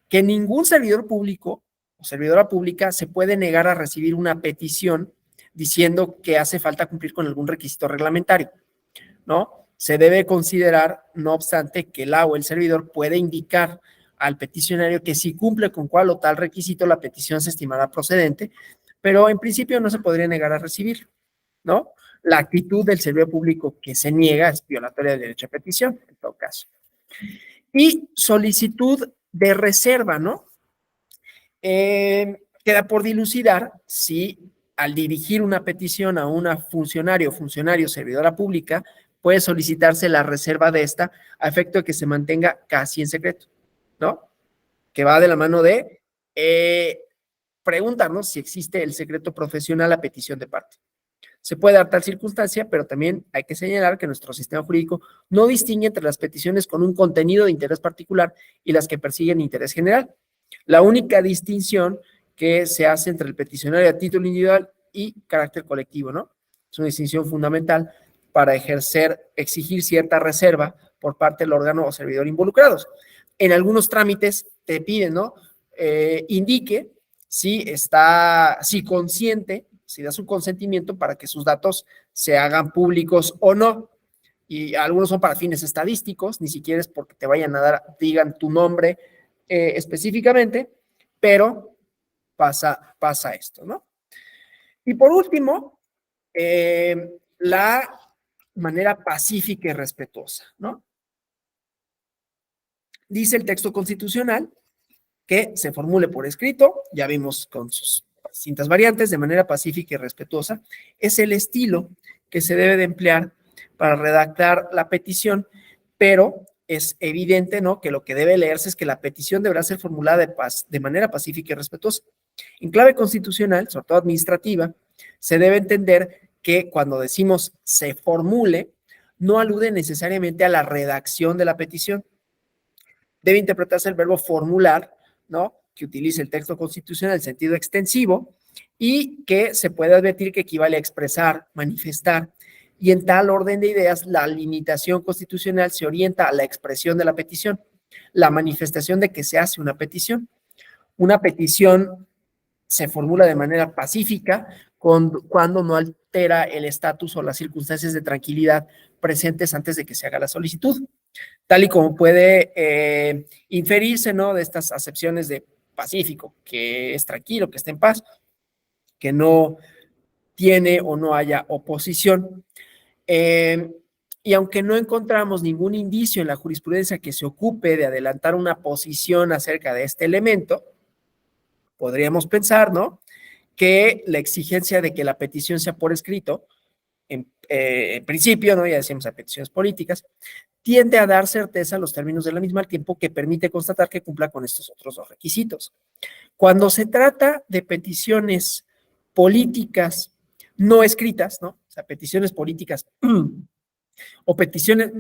que ningún servidor público o servidora pública se puede negar a recibir una petición diciendo que hace falta cumplir con algún requisito reglamentario, ¿no? Se debe considerar, no obstante, que el o el servidor puede indicar al peticionario que si cumple con cual o tal requisito, la petición se estimará procedente, pero en principio no se podría negar a recibirlo, ¿no? La actitud del servidor público que se niega es violatoria del derecho a petición, en todo caso. Y solicitud de reserva, ¿no? Queda por dilucidar si al dirigir una petición a una funcionario, servidora pública, puede solicitarse la reserva de esta a efecto de que se mantenga casi en secreto, ¿no? Que va de la mano de preguntarnos si existe el secreto profesional a petición de parte. Se puede dar tal circunstancia, pero también hay que señalar que nuestro sistema jurídico no distingue entre las peticiones con un contenido de interés particular y las que persiguen interés general. La única distinción que se hace entre el peticionario a título individual y carácter colectivo, ¿no? Es una distinción fundamental para exigir cierta reserva por parte del órgano o servidor involucrados. En algunos trámites te piden, ¿no? Indique si consciente, si da su consentimiento para que sus datos se hagan públicos o no. Y algunos son para fines estadísticos, ni siquiera es porque te vayan a digan tu nombre específicamente, pero pasa esto, ¿no? Y por último, la manera pacífica y respetuosa, ¿no? Dice el texto constitucional que se formule por escrito, ya vimos con sus distintas variantes, de manera pacífica y respetuosa, es el estilo que se debe de emplear para redactar la petición, pero es evidente, ¿no?, que lo que debe leerse es que la petición deberá ser formulada de manera pacífica y respetuosa. En clave constitucional, sobre todo administrativa, se debe entender que cuando decimos se formule, no alude necesariamente a la redacción de la petición. Debe interpretarse el verbo formular, ¿no? Que utilice el texto constitucional en sentido extensivo y que se puede advertir que equivale a expresar, manifestar. Y en tal orden de ideas, la limitación constitucional se orienta a la expresión de la petición, la manifestación de que se hace una petición. Una petición se formula de manera pacífica cuando no altera el estatus o las circunstancias de tranquilidad presentes antes de que se haga la solicitud. Tal y como puede inferirse, ¿no? De estas acepciones de pacífico, que es tranquilo, que está en paz, que no tiene o no haya oposición. Y aunque no encontramos ningún indicio en la jurisprudencia que se ocupe de adelantar una posición acerca de este elemento, podríamos pensar, ¿no? Que la exigencia de que la petición sea por escrito, en principio, ¿no? Ya decíamos a peticiones políticas, tiende a dar certeza a los términos de la misma al tiempo que permite constatar que cumpla con estos otros dos requisitos. Cuando se trata de peticiones políticas no escritas, ¿no? O sea, peticiones políticas o peticiones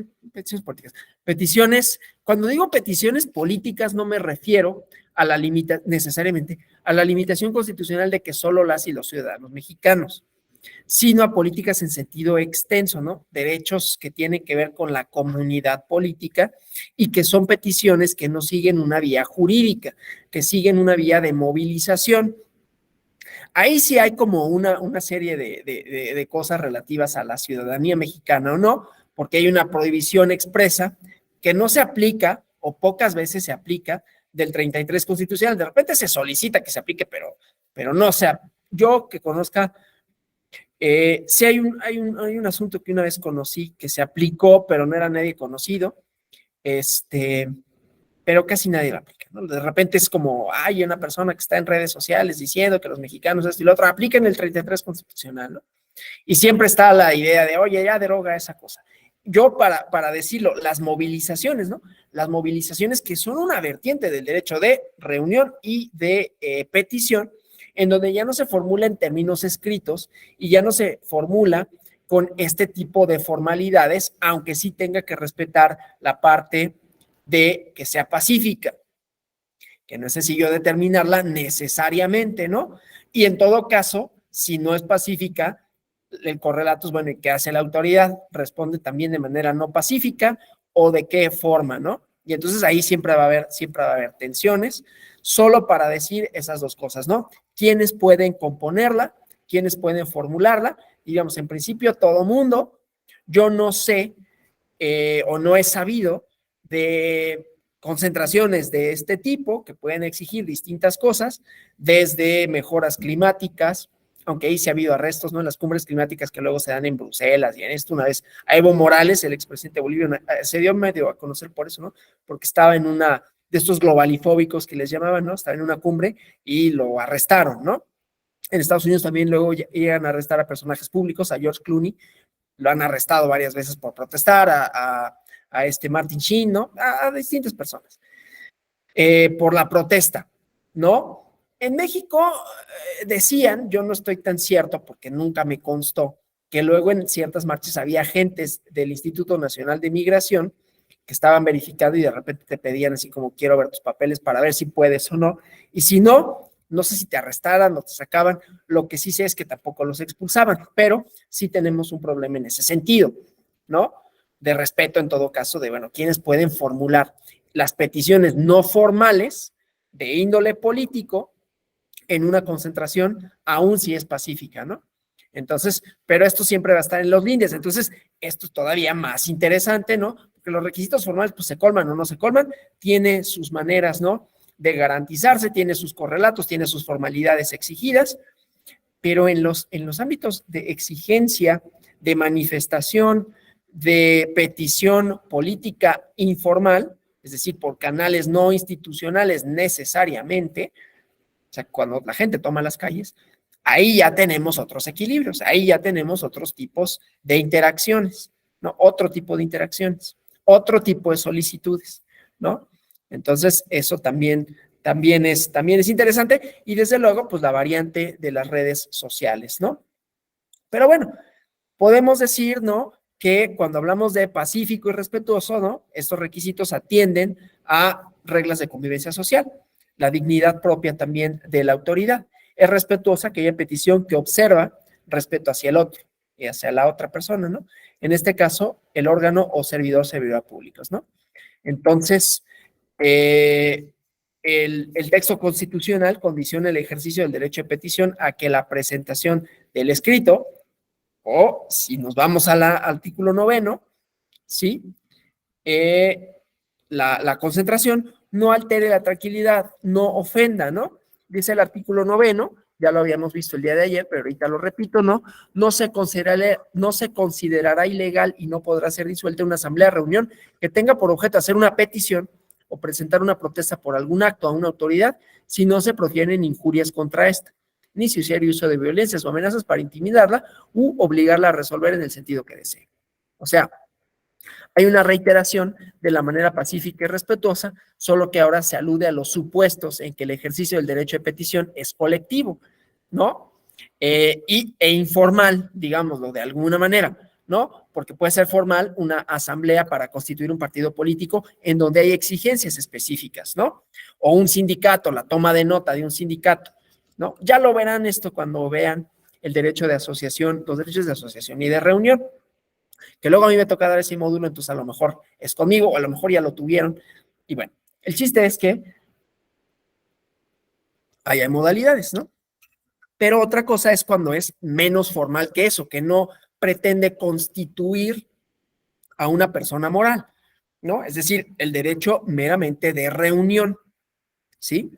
políticas. Cuando digo peticiones políticas no me refiero a la necesariamente a la limitación constitucional de que solo las y los ciudadanos mexicanos, sino a políticas en sentido extenso, ¿no? Derechos que tienen que ver con la comunidad política y que son peticiones que no siguen una vía jurídica, que siguen una vía de movilización. Ahí sí hay como una serie de cosas relativas a la ciudadanía mexicana o no, porque hay una prohibición expresa que no se aplica o pocas veces se aplica del 33 constitucional. De repente se solicita que se aplique, pero no, o sea, yo que conozca, sí hay un asunto que una vez conocí que se aplicó, pero no era nadie conocido, pero casi nadie lo aplica, ¿no? De repente es como, hay una persona que está en redes sociales diciendo que los mexicanos esto y lo otro, apliquen el 33 constitucional, ¿no? Y siempre está la idea de, oye, ya deroga esa cosa. Yo para decirlo, las movilizaciones, ¿no? Las movilizaciones que son una vertiente del derecho de reunión y de petición, en donde ya no se formula en términos escritos y ya no se formula con este tipo de formalidades, aunque sí tenga que respetar la parte de que sea pacífica, que no es sencillo determinarla necesariamente, ¿no? Y en todo caso, si no es pacífica, el correlato es, bueno, ¿y qué hace la autoridad? Responde también de manera no pacífica o de qué forma, ¿no? Y entonces ahí siempre va a haber tensiones, solo para decir esas dos cosas, ¿no? ¿Quiénes pueden componerla? ¿Quiénes pueden formularla? Digamos, en principio, todo mundo. Yo no sé o no he sabido de concentraciones de este tipo que pueden exigir distintas cosas, desde mejoras climáticas, aunque ahí sí ha habido arrestos, ¿no? En las cumbres climáticas que luego se dan en Bruselas y en esto una vez a Evo Morales, el expresidente boliviano, se dio medio a conocer por eso, ¿no? Porque estaba en una de estos globalifóbicos que les llamaban, ¿no? Estaba en una cumbre y lo arrestaron, ¿no? En Estados Unidos también luego llegan a arrestar a personajes públicos, a George Clooney, lo han arrestado varias veces por protestar, a Martin Sheen, ¿no? A distintas personas, por la protesta, ¿no? En México decían, yo no estoy tan cierto porque nunca me constó, que luego en ciertas marchas había agentes del Instituto Nacional de Migración que estaban verificando y de repente te pedían así como quiero ver tus papeles para ver si puedes o no, y si no, no sé si te arrestaran o te sacaban, lo que sí sé es que tampoco los expulsaban, pero sí tenemos un problema en ese sentido, ¿no? De respeto en todo caso de, bueno, quienes pueden formular las peticiones no formales de índole político en una concentración, aun si es pacífica, ¿no? Entonces, pero esto siempre va a estar en los límites, entonces esto es todavía más interesante, ¿no? Porque los requisitos formales pues se colman o no se colman, tiene sus maneras, ¿no? De garantizarse, tiene sus correlatos, tiene sus formalidades exigidas, pero en los ámbitos de exigencia, de manifestación, de petición política informal, es decir, por canales no institucionales necesariamente, o sea, cuando la gente toma las calles, ahí ya tenemos otros equilibrios, ahí ya tenemos otros tipos de interacciones, ¿no? Otro tipo de interacciones, otro tipo de solicitudes, ¿no? Entonces, eso también es interesante y desde luego, pues la variante de las redes sociales, ¿no? Pero bueno, podemos decir, ¿no? que cuando hablamos de pacífico y respetuoso, ¿no? Estos requisitos atienden a reglas de convivencia social, la dignidad propia también de la autoridad. Es respetuosa aquella petición que observa respeto hacia el otro y hacia la otra persona, ¿no? En este caso, el órgano o servidora públicos, ¿no? Entonces, el texto constitucional condiciona el ejercicio del derecho de petición a que la presentación del escrito, o si nos vamos al artículo 9, ¿sí? La concentración no altere la tranquilidad, no ofenda, ¿no? Dice el artículo 9, ya lo habíamos visto el día de ayer, pero ahorita lo repito, ¿no? No se considerará ilegal y no podrá ser disuelta una asamblea o reunión que tenga por objeto hacer una petición o presentar una protesta por algún acto a una autoridad si no se profieren injurias contra esta, ni si hiciera uso de violencias o amenazas para intimidarla u obligarla a resolver en el sentido que desee. O sea, hay una reiteración de la manera pacífica y respetuosa, solo que ahora se alude a los supuestos en que el ejercicio del derecho de petición es colectivo, ¿no? E informal, digámoslo de alguna manera, ¿no? Porque puede ser formal una asamblea para constituir un partido político en donde hay exigencias específicas, ¿no? O un sindicato, la toma de nota de un sindicato, ¿no? Ya lo verán esto cuando vean el derecho de asociación, los derechos de asociación y de reunión, que luego a mí me toca dar ese módulo, entonces a lo mejor es conmigo, o a lo mejor ya lo tuvieron, y bueno, el chiste es que hay modalidades, ¿no? Pero otra cosa es cuando es menos formal que eso, que no pretende constituir a una persona moral, ¿no? Es decir, el derecho meramente de reunión, ¿sí?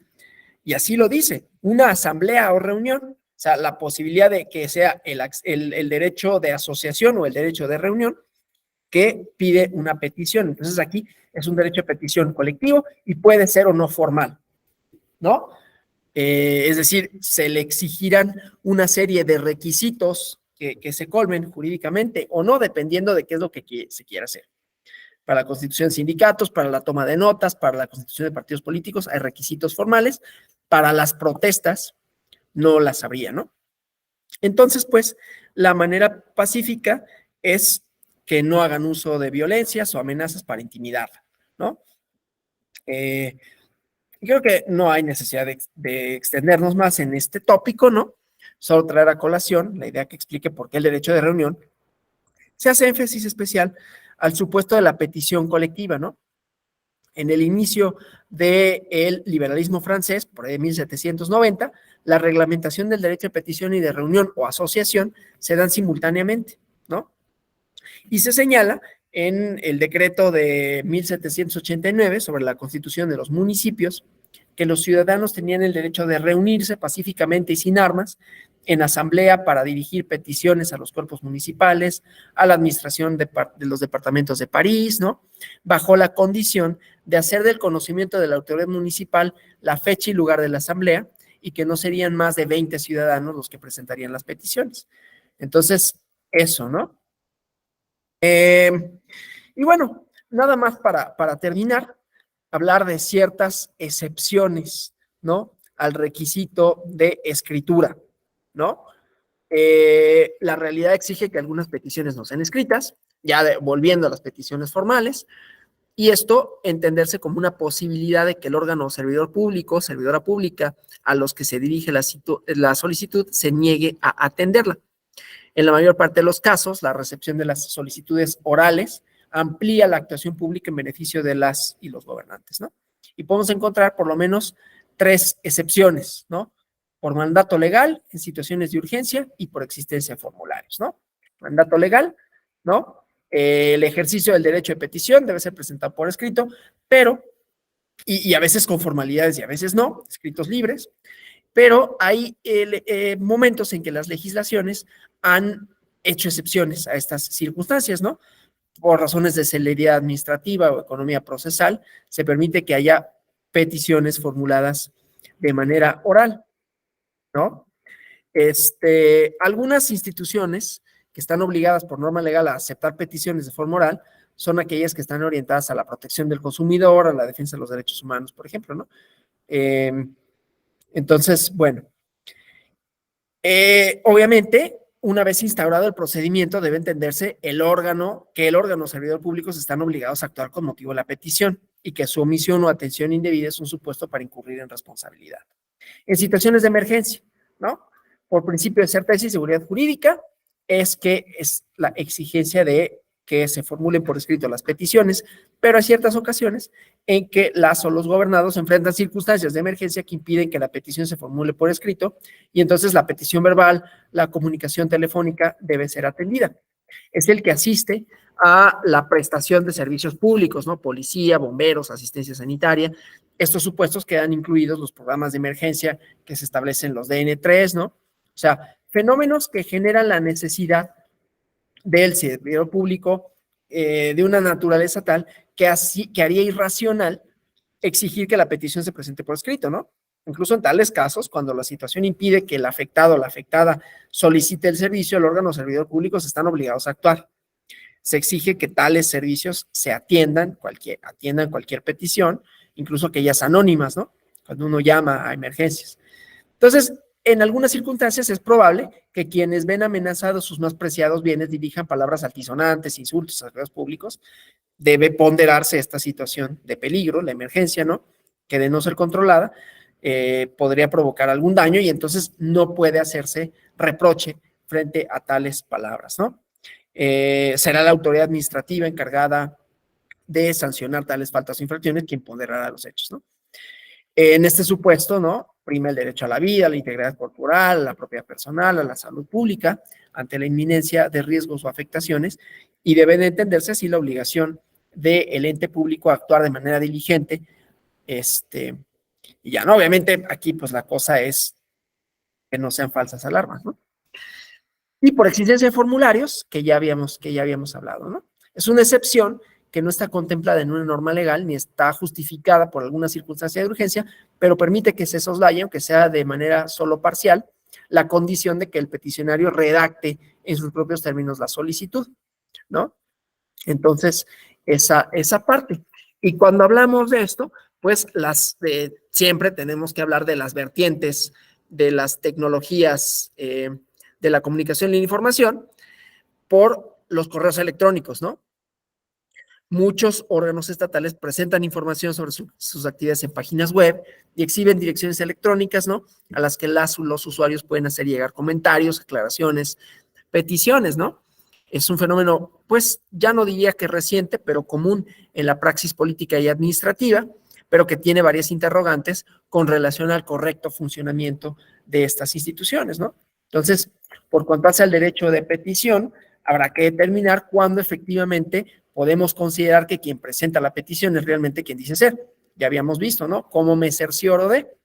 Y así lo dice, una asamblea o reunión, o sea, la posibilidad de que sea el derecho de asociación o el derecho de reunión que pide una petición. Entonces aquí es un derecho de petición colectivo y puede ser o no formal, ¿no? Es decir, se le exigirán una serie de requisitos que se colmen jurídicamente o no, dependiendo de qué es lo que se quiera hacer. Para la constitución de sindicatos, para la toma de notas, para la constitución de partidos políticos, hay requisitos formales. Para las protestas, no las habría, ¿no? Entonces, pues, la manera pacífica es que no hagan uso de violencias o amenazas para intimidarla, ¿no? Creo que no hay necesidad de extendernos más en este tópico, ¿no? Solo traer a colación la idea que explique por qué el derecho de reunión se hace énfasis especial al supuesto de la petición colectiva, ¿no? En el inicio del liberalismo francés, por ahí de 1790, la reglamentación del derecho de petición y de reunión o asociación se dan simultáneamente, ¿no? Y se señala en el decreto de 1789 sobre la constitución de los municipios que los ciudadanos tenían el derecho de reunirse pacíficamente y sin armas en asamblea para dirigir peticiones a los cuerpos municipales, a la administración de los departamentos de París, ¿no? Bajo la condición de hacer del conocimiento de la autoridad municipal la fecha y lugar de la asamblea y que no serían más de 20 ciudadanos los que presentarían las peticiones. Entonces, eso, ¿no? Y bueno, nada más para terminar, hablar de ciertas excepciones, ¿no? Al requisito de escritura, ¿no? La realidad exige que algunas peticiones no sean escritas, ya volviendo a las peticiones formales, y esto entenderse como una posibilidad de que el órgano servidor público, servidora pública, a los que se dirige la solicitud, se niegue a atenderla. En la mayor parte de los casos, la recepción de las solicitudes orales amplía la actuación pública en beneficio de las y los gobernantes, ¿no? Y podemos encontrar por lo menos 3 excepciones, ¿no? Por mandato legal, en situaciones de urgencia y por existencia de formularios, ¿no? Mandato legal, ¿no? El ejercicio del derecho de petición debe ser presentado por escrito, pero, y a veces con formalidades y a veces no, escritos libres, pero hay momentos en que las legislaciones han hecho excepciones a estas circunstancias, ¿no? Por razones de celeridad administrativa o economía procesal, se permite que haya peticiones formuladas de manera oral, ¿no? Algunas instituciones que están obligadas por norma legal a aceptar peticiones de forma oral son aquellas que están orientadas a la protección del consumidor, a la defensa de los derechos humanos, por ejemplo, ¿no? Entonces, bueno, obviamente una vez instaurado el procedimiento, debe entenderse que el órgano o servidor públicos están obligados a actuar con motivo de la petición y que su omisión o atención indebida es un supuesto para incurrir en responsabilidad. En situaciones de emergencia, ¿no? Por principio de certeza y seguridad jurídica, es que es la exigencia de que se formulen por escrito las peticiones, pero hay ciertas ocasiones en que las o los gobernados enfrentan circunstancias de emergencia que impiden que la petición se formule por escrito y entonces la petición verbal, la comunicación telefónica debe ser atendida. Es el que asiste a la prestación de servicios públicos, ¿no? Policía, bomberos, asistencia sanitaria. Estos supuestos quedan incluidos los programas de emergencia que se establecen los DN3, ¿no? O sea, fenómenos que generan la necesidad del servidor público de una naturaleza tal que haría irracional exigir que la petición se presente por escrito, ¿no? Incluso en tales casos, cuando la situación impide que el afectado o la afectada solicite el servicio, el órgano o servidor público están obligados a actuar. Se exige que tales servicios se atiendan cualquier petición, incluso aquellas anónimas, ¿no? Cuando uno llama a emergencias. Entonces, en algunas circunstancias es probable que quienes ven amenazados sus más preciados bienes dirijan palabras altisonantes, insultos a servidores públicos. Debe ponderarse esta situación de peligro, la emergencia, ¿no? Que de no ser controlada, podría provocar algún daño y entonces no puede hacerse reproche frente a tales palabras, ¿no? Será la autoridad administrativa encargada de sancionar tales faltas o infracciones quien ponderará los hechos, ¿no? En este supuesto, ¿no? Prima el derecho a la vida, a la integridad corporal, a la propiedad personal, a la salud pública, ante la inminencia de riesgos o afectaciones, y debe de entenderse así la obligación del ente público a actuar de manera diligente, y ya, ¿no? Obviamente aquí pues la cosa es que no sean falsas alarmas, ¿no? Y por existencia de formularios, que ya habíamos hablado, ¿no? Es una excepción que no está contemplada en una norma legal ni está justificada por alguna circunstancia de urgencia, pero permite que se soslaye, aunque sea de manera solo parcial, la condición de que el peticionario redacte en sus propios términos la solicitud, ¿no? Entonces, esa parte. Y cuando hablamos de esto, pues siempre tenemos que hablar de las vertientes de las tecnologías de la comunicación y la información por los correos electrónicos, ¿no? Muchos órganos estatales presentan información sobre sus actividades en páginas web y exhiben direcciones electrónicas, ¿no? A las que los usuarios pueden hacer llegar comentarios, aclaraciones, peticiones, ¿no? Es un fenómeno, pues, ya no diría que reciente, pero común en la praxis política y administrativa, pero que tiene varias interrogantes con relación al correcto funcionamiento de estas instituciones, ¿no? Entonces, por cuanto hace al derecho de petición, habrá que determinar cuándo efectivamente podemos considerar que quien presenta la petición es realmente quien dice ser. Ya habíamos visto, ¿no? ¿Cómo me cercioro de?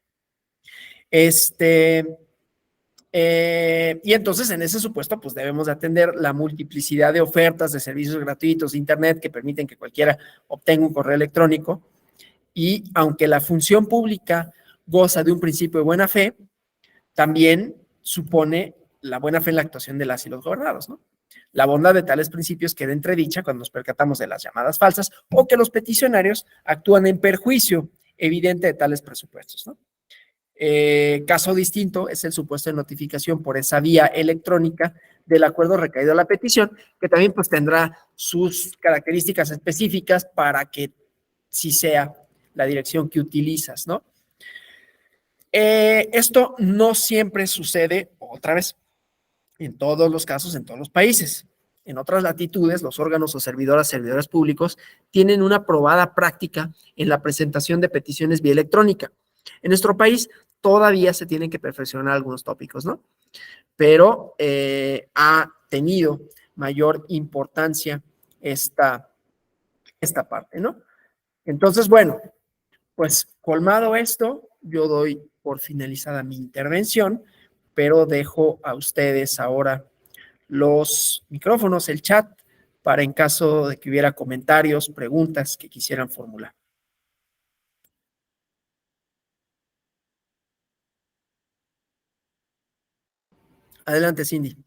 Y entonces en ese supuesto pues debemos de atender la multiplicidad de ofertas de servicios gratuitos de internet que permiten que cualquiera obtenga un correo electrónico y aunque la función pública goza de un principio de buena fe, también supone la buena fe en la actuación de las y los gobernados, ¿no? La bondad de tales principios queda entredicha cuando nos percatamos de las llamadas falsas o que los peticionarios actúan en perjuicio evidente de tales presupuestos, ¿no? Caso distinto es el supuesto de notificación por esa vía electrónica del acuerdo recaído a la petición, que también pues tendrá sus características específicas para que sí sea la dirección que utilizas, ¿no? Esto no siempre sucede, otra vez, en todos los casos, en todos los países. En otras latitudes, los órganos o servidores públicos tienen una probada práctica en la presentación de peticiones vía electrónica. En nuestro país todavía se tienen que perfeccionar algunos tópicos, ¿no? Pero ha tenido mayor importancia esta parte, ¿no? Entonces, bueno, pues colmado esto, yo doy por finalizada mi intervención, pero dejo a ustedes ahora los micrófonos, el chat, para en caso de que hubiera comentarios, preguntas que quisieran formular. Adelante, Cindy.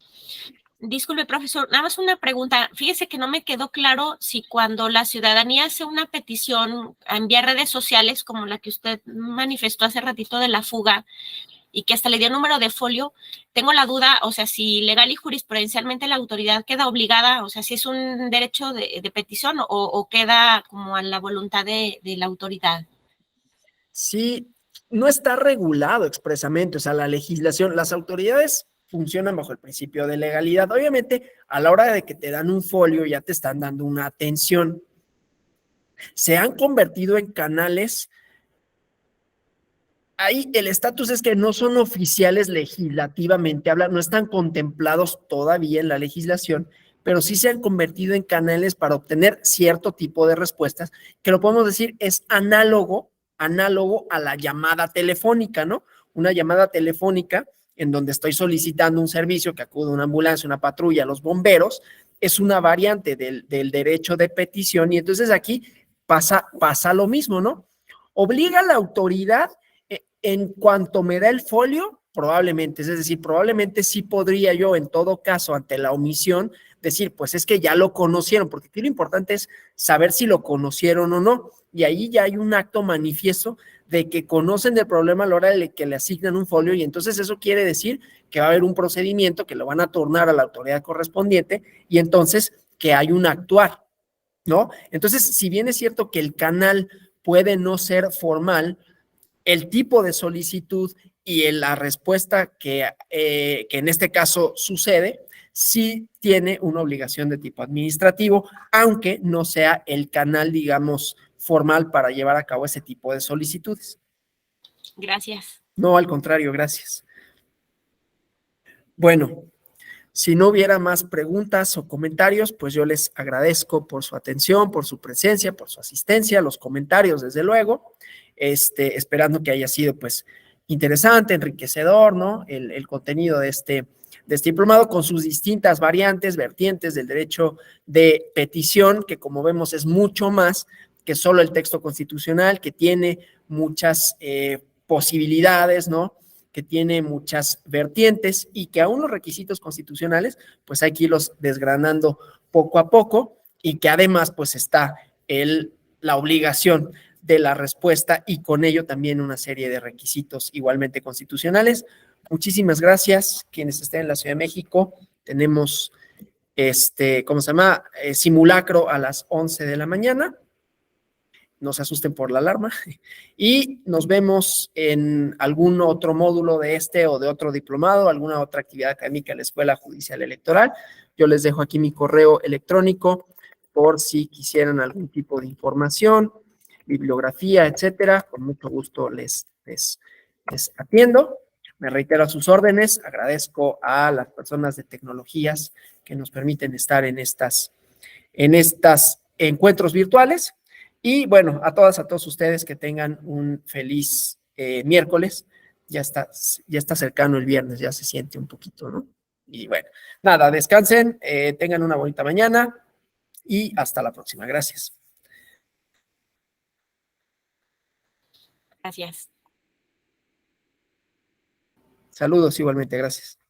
Disculpe, profesor, nada más una pregunta. Fíjese que no me quedó claro si cuando la ciudadanía hace una petición en vía redes sociales, como la que usted manifestó hace ratito de la fuga, y que hasta le dio número de folio, tengo la duda, o sea, si legal y jurisprudencialmente la autoridad queda obligada, o sea, si es un derecho de petición o queda como a la voluntad de la autoridad. Sí, no está regulado expresamente, o sea, la legislación, las autoridades funcionan bajo el principio de legalidad. Obviamente, a la hora de que te dan un folio, ya te están dando una atención. Se han convertido en canales. Ahí el estatus es que no son oficiales legislativamente, no están contemplados todavía en la legislación, pero sí se han convertido en canales para obtener cierto tipo de respuestas, que lo podemos decir es análogo a la llamada telefónica, ¿no? Una llamada telefónica en donde estoy solicitando un servicio, que acude una ambulancia, una patrulla, los bomberos, es una variante del derecho de petición, y entonces aquí pasa lo mismo, ¿no? Obliga a la autoridad en cuanto me da el folio, probablemente, es decir, probablemente sí podría yo en todo caso ante la omisión decir, pues es que ya lo conocieron, porque aquí lo importante es saber si lo conocieron o no, y ahí ya hay un acto manifiesto de que conocen del problema a la hora de que le asignan un folio, y entonces eso quiere decir que va a haber un procedimiento que lo van a tornar a la autoridad correspondiente, y entonces que hay un actuar, ¿no? Entonces, si bien es cierto que el canal puede no ser formal, el tipo de solicitud y la respuesta que en este caso sucede, sí tiene una obligación de tipo administrativo, aunque no sea el canal, digamos, formal para llevar a cabo ese tipo de solicitudes. Gracias. No, al contrario, gracias. Bueno, si no hubiera más preguntas o comentarios, pues yo les agradezco por su atención, por su presencia, por su asistencia, los comentarios, desde luego, esperando que haya sido pues interesante, enriquecedor, ¿no? El contenido de este diplomado con sus distintas variantes, vertientes del derecho de petición, que como vemos es mucho más que solo el texto constitucional, que tiene muchas posibilidades, ¿no? Que tiene muchas vertientes y que aún los requisitos constitucionales, pues hay que irlos desgranando poco a poco, y que además pues está la obligación de la respuesta y con ello también una serie de requisitos igualmente constitucionales. Muchísimas gracias. Quienes estén en la Ciudad de México, tenemos ¿cómo se llama? Simulacro a las 11 de la mañana. No se asusten por la alarma, y nos vemos en algún otro módulo de este o de otro diplomado, alguna otra actividad académica en la Escuela Judicial Electoral. Yo les dejo aquí mi correo electrónico por si quisieran algún tipo de información, bibliografía, etcétera. Con mucho gusto les atiendo. Me reitero a sus órdenes. Agradezco a las personas de tecnologías que nos permiten estar en estas encuentros virtuales. Y bueno, a todos ustedes que tengan un feliz miércoles. Ya está cercano el viernes, ya se siente un poquito, ¿no? Y bueno, nada, descansen, tengan una bonita mañana y hasta la próxima. Gracias. Gracias. Saludos igualmente, gracias.